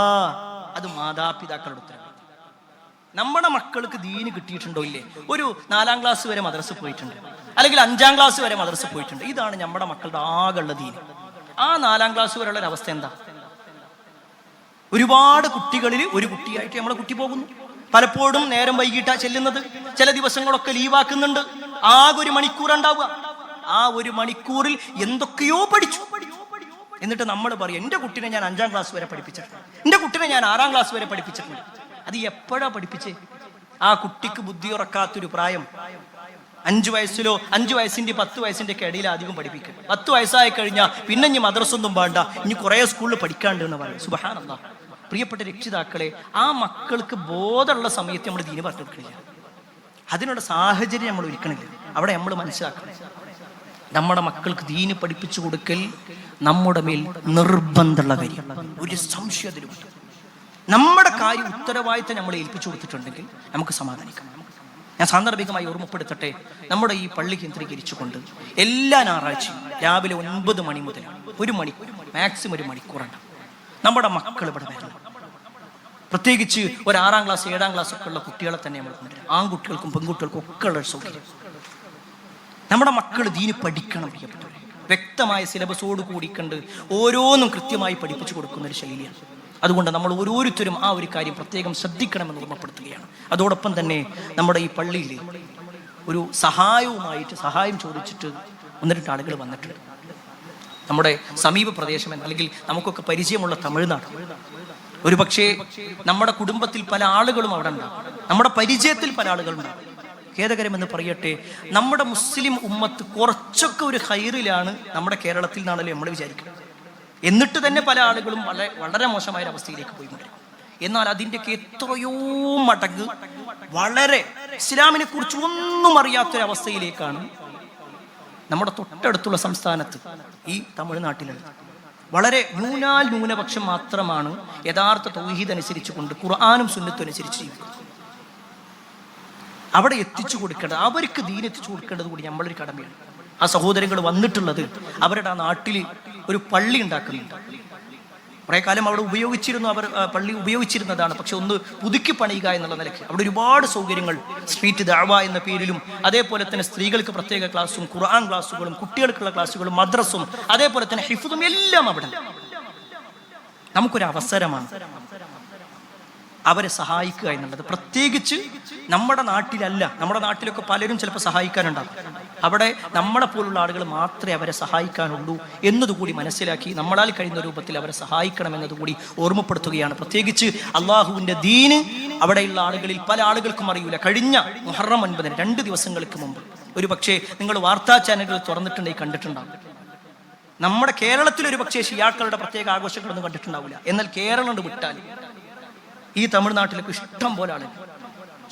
അത് മാതാപിതാക്കളുടെ ഉത്തരവാദിത്തം. നമ്മുടെ മക്കൾക്ക് ദീന് കിട്ടിയിട്ടുണ്ടോ ഇല്ലേ? ഒരു 4ാം ക്ലാസ് വരെ മദ്രസ പോയിട്ടുണ്ട്, അല്ലെങ്കിൽ 5ാം ക്ലാസ് വരെ മദ്രസ പോയിട്ടുണ്ട്. ഇതാണ് നമ്മുടെ മക്കളുടെ ആകെയുള്ള ദീന്. ആ 4ാം ക്ലാസ് വരെയുള്ള ഒരു അവസ്ഥ എന്താ? ഒരുപാട് കുട്ടികളിൽ ഒരു കുട്ടിയായിട്ട് നമ്മളെ കുട്ടി പോകുന്നു. പലപ്പോഴും നേരം വൈകിട്ടാ ചെല്ലുന്നത്, ചില ദിവസങ്ങളൊക്കെ ലീവാക്കുന്നുണ്ട്. ആകെ 1 മണിക്കൂർ ഉണ്ടാവുക. ആ 1 മണിക്കൂറിൽ എന്തൊക്കെയോ പഠിച്ചു. എന്നിട്ട് നമ്മൾ പറയും, എൻ്റെ കുട്ടിനെ ഞാൻ 5ാം ക്ലാസ് വരെ പഠിപ്പിച്ചിട്ടുണ്ട്, എൻ്റെ കുട്ടിനെ ഞാൻ 6ാം ക്ലാസ് വരെ പഠിപ്പിച്ചിട്ടുണ്ട്. അത് എപ്പോഴാ പഠിപ്പിച്ചേ? ആ കുട്ടിക്ക് ബുദ്ധി ഉറക്കാത്തൊരു പ്രായം 5 വയസ്സിലോ 5 വയസ്സിന്റെ 10 വയസ്സിന്റെ ഒക്കെ ഇടയിൽ അധികം പഠിപ്പിക്കുക. 10 വയസ്സായി കഴിഞ്ഞാൽ പിന്നെ ഇനി മദ്രസൊന്നും വേണ്ട, ഇനി കുറെ സ്കൂളിൽ പഠിക്കാണ്ട് എന്ന് പറയും. സുബ്ഹാനല്ലാഹ്. പ്രിയപ്പെട്ട രക്ഷിതാക്കളെ, ആ മക്കൾക്ക് ബോധമുള്ള സമയത്ത് നമ്മൾ ദീന് പറഞ്ഞു കൊടുക്കണില്ല, അതിനുള്ള സാഹചര്യം നമ്മൾ ഒരുക്കണില്ല. അവിടെ നമ്മൾ മനസ്സിലാക്കണം, നമ്മുടെ മക്കൾക്ക് ദീന് പഠിപ്പിച്ചു കൊടുക്കൽ നമ്മുടെ മേൽ നിർബന്ധമുള്ള കാര്യം, ഒരു സംശയത്തിലുമുണ്ട്. നമ്മുടെ കാര്യം ഉത്തരവാദിത്തം നമ്മൾ ഏൽപ്പിച്ചു കൊടുത്തിട്ടുണ്ടെങ്കിൽ നമുക്ക് സമാധാനിക്കാം. ഞാൻ സാന്ദർഭികമായി ഓർമ്മപ്പെടുത്തട്ടെ, നമ്മുടെ ഈ പള്ളി കേന്ദ്രീകരിച്ചുകൊണ്ട് എല്ലാ ഞായറാഴ്ചയും രാവിലെ 9 മണി മുതൽ 1 മണിക്കൂർ, മാക്സിമം 1 മണിക്കൂറുണ്ട് നമ്മുടെ മക്കൾ ഇവിടെ വരണം. പ്രത്യേകിച്ച് ഒരു 6ാം ക്ലാസ് 7ാം ക്ലാസ് ഒക്കെ ഉള്ള കുട്ടികളെ തന്നെ നമ്മൾ കൊണ്ടുവരും. ആൺകുട്ടികൾക്കും പെൺകുട്ടികൾക്കും ഒക്കെ ഉള്ള സൗകര്യം. നമ്മുടെ മക്കൾ ദീന് പഠിക്കണം. പ്രിയപ്പെട്ടവരെ, വ്യക്തമായ സിലബസോട് കൂടി കണ്ട് ഓരോന്നും കൃത്യമായി പഠിപ്പിച്ചു കൊടുക്കുന്ന ഒരു ശൈലിയാണ്. അതുകൊണ്ട് നമ്മൾ ഓരോരുത്തരും ആ ഒരു കാര്യം പ്രത്യേകം ശ്രദ്ധിക്കണമെന്ന് ഓർമ്മപ്പെടുത്തുകയാണ്. അതോടൊപ്പം തന്നെ നമ്മുടെ ഈ പള്ളിയിൽ ഒരു സഹായം ചോദിച്ചിട്ട് 1-2 ആളുകൾ വന്നിട്ടുണ്ട്. നമ്മുടെ സമീപ പ്രദേശം അല്ലെങ്കിൽ നമുക്കൊക്കെ പരിചയമുള്ള തമിഴ്നാട്. ഒരു പക്ഷേ നമ്മുടെ കുടുംബത്തിൽ പല ആളുകളും അവിടെ ഉണ്ടാകും, നമ്മുടെ പരിചയത്തിൽ പല ആളുകളുണ്ടാകും. ഖേദകരമെന്ന് പറയട്ടെ, നമ്മുടെ മുസ്ലിം ഉമ്മത്ത് കുറച്ചൊക്കെ ഒരു ഹൈറിലാണ് നമ്മുടെ കേരളത്തിൽ നിന്നാണല്ലോ നമ്മൾ വിചാരിക്കുന്നത്. എന്നിട്ട് തന്നെ പല ആളുകളും വളരെ മോശമായ അവസ്ഥയിലേക്ക് പോയിക്കൊണ്ടിരിക്കും. എന്നാൽ അതിൻ്റെയൊക്കെ എത്രയോ മടങ്ങ് വളരെ ഇസ്ലാമിനെ കുറിച്ച് ഒന്നും അറിയാത്തൊരവസ്ഥയിലേക്കാണ് നമ്മുടെ തൊട്ടടുത്തുള്ള സംസ്ഥാനത്ത്, ഈ തമിഴ്നാട്ടിലുള്ള വളരെ ന്യൂനപക്ഷം മാത്രമാണ് യഥാർത്ഥ തൗഹീദ് അനുസരിച്ചുകൊണ്ട് ഖുർആനും സുന്നത്തും അനുസരിച്ച് ജീവിക്കുന്നത്. അവിടെ എത്തിച്ചു കൊടുക്കേണ്ടത്, അവർക്ക് ദീൻ എത്തിച്ചു കൊടുക്കേണ്ടത് കൂടി നമ്മളൊരു കടമയാണ്. ആ സഹോദരങ്ങൾ വന്നിട്ടുള്ളത് അവരുടെ ആ നാട്ടിൽ ഒരു പള്ളി ഉണ്ടാക്കുന്നുണ്ട്. കുറേ കാലം അവിടെ പള്ളി ഉപയോഗിച്ചിരുന്നതാണ്. പക്ഷെ ഒന്ന് പുതുക്കി പണിയുക എന്നുള്ള നിലയ്ക്ക് അവിടെ ഒരുപാട് സൗകര്യങ്ങൾ, സ്ട്രീറ്റ് ദഅവ എന്ന പേരിലും, അതേപോലെ തന്നെ സ്ത്രീകൾക്ക് പ്രത്യേക ക്ലാസ്സും ഖുർആൻ ക്ലാസ്സുകളും കുട്ടികൾക്കുള്ള ക്ലാസ്സുകളും മദ്രസും അതേപോലെ തന്നെ ഹിഫ്ദും എല്ലാം അവിടെ നമുക്കൊരു അവസരമാണ്. അവരെ സഹായിക്കുക എന്നുള്ളത്. പ്രത്യേകിച്ച് നമ്മുടെ നാട്ടിലല്ല, നമ്മുടെ നാട്ടിലൊക്കെ പലരും ചിലപ്പോൾ സഹായിക്കാനുണ്ടാകും. അവിടെ നമ്മളെ പോലുള്ള ആളുകൾ മാത്രമേ അവരെ സഹായിക്കാനുള്ളൂ എന്നതുകൂടി മനസ്സിലാക്കി നമ്മളാൽ കഴിയുന്ന രൂപത്തിൽ അവരെ സഹായിക്കണം എന്നതുകൂടി ഓർമ്മപ്പെടുത്തുകയാണ്. പ്രത്യേകിച്ച് അള്ളാഹുവിൻ്റെ ദീന് അവിടെയുള്ള ആളുകളിൽ പല ആളുകൾക്കും അറിയില്ല. കഴിഞ്ഞ മുഹറം 9 2 ദിവസങ്ങൾക്ക് മുമ്പ് ഒരു പക്ഷേ നിങ്ങൾ വാർത്താ ചാനലുകൾ തുറന്നിട്ടുണ്ടെങ്കിൽ കണ്ടിട്ടുണ്ടാകും. നമ്മുടെ കേരളത്തിലൊരു പക്ഷേ ഷിയാക്കളുടെ പ്രത്യേക ആഘോഷങ്ങളൊന്നും കണ്ടിട്ടുണ്ടാവില്ല. എന്നാൽ കേരളം വിട്ടാൽ ഈ തമിഴ്നാട്ടിലൊക്കെ ഇഷ്ടം പോലെ ആളുകൾ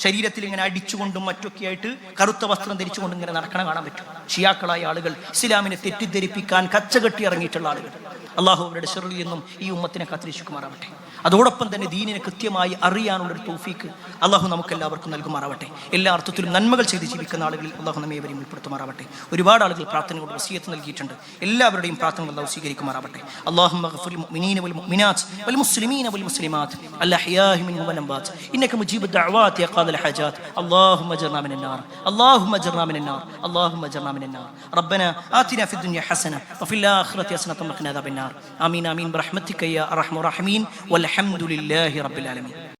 ശരീരത്തിൽ ഇങ്ങനെ അടിച്ചുകൊണ്ടും മറ്റൊക്കെയായിട്ട് കറുത്ത വസ്ത്രം ധരിച്ചുകൊണ്ടും ഇങ്ങനെ നടക്കണം കാണാൻ പറ്റും. ഷിയാക്കളായ ആളുകൾ, ഇസ്ലാമിനെ തെറ്റിദ്ധരിപ്പിക്കാൻ കച്ചകെട്ടി ഇറങ്ങിയിട്ടുള്ള ആളുകൾ. അള്ളാഹു അവരുടെ ഷെറിൽ നിന്നും ഈ ഉമ്മത്തിനെ കാത്തിരക്ഷിക്കുമാറാവട്ടെ. അതോടൊപ്പം തന്നെ ദീനിനെ കൃത്യമായി അറിയാനുള്ളൊരു തൗഫീക്ക് അള്ളാഹു നമുക്കെല്ലാവർക്കും നൽകുമാറാവട്ടെ. എല്ലാ അർത്ഥത്തിലും നന്മകൾ ചെയ്ത് ജീവിക്കുന്ന ആളുകളിൽ അള്ളാഹു നമ്മെ ഏവരെയും ഉൾപ്പെടുത്തുമാറാവട്ടെ. ഒരുപാട് ആളുകൾ പ്രാർത്ഥനയോട് വസിയത്ത് നൽകിയിട്ടുണ്ട്. എല്ലാവരുടെയും പ്രാർത്ഥനകൾ അള്ളാഹു സ്വീകരിക്കുമാറാവട്ടെ. അല്ലാഹുമ്മ ഗ്ഫിർ മുഅ്മിനീന വൽ മുഅ്മിനാത്ത് വൽ മുസ്ലിമീന വൽ മുസ്ലിമാത്ത് അൽഅഹ്യാഇ മിൻഹും വൽ അംവാത്ത് ഇന്നക മുജീബു ദഅവാതി യാ ഖാദിൽ ഹജാത്ത് اللهم اجرنا من النار اللهم اجرنا من النار اللهم اجرنا من النار ربنا آتنا في الدنيا حسنة وفي الآخرة حسنة وقنا عذاب النار آمين آمين برحمتك يا أرحم الراحمين والحمد لله رب العالمين.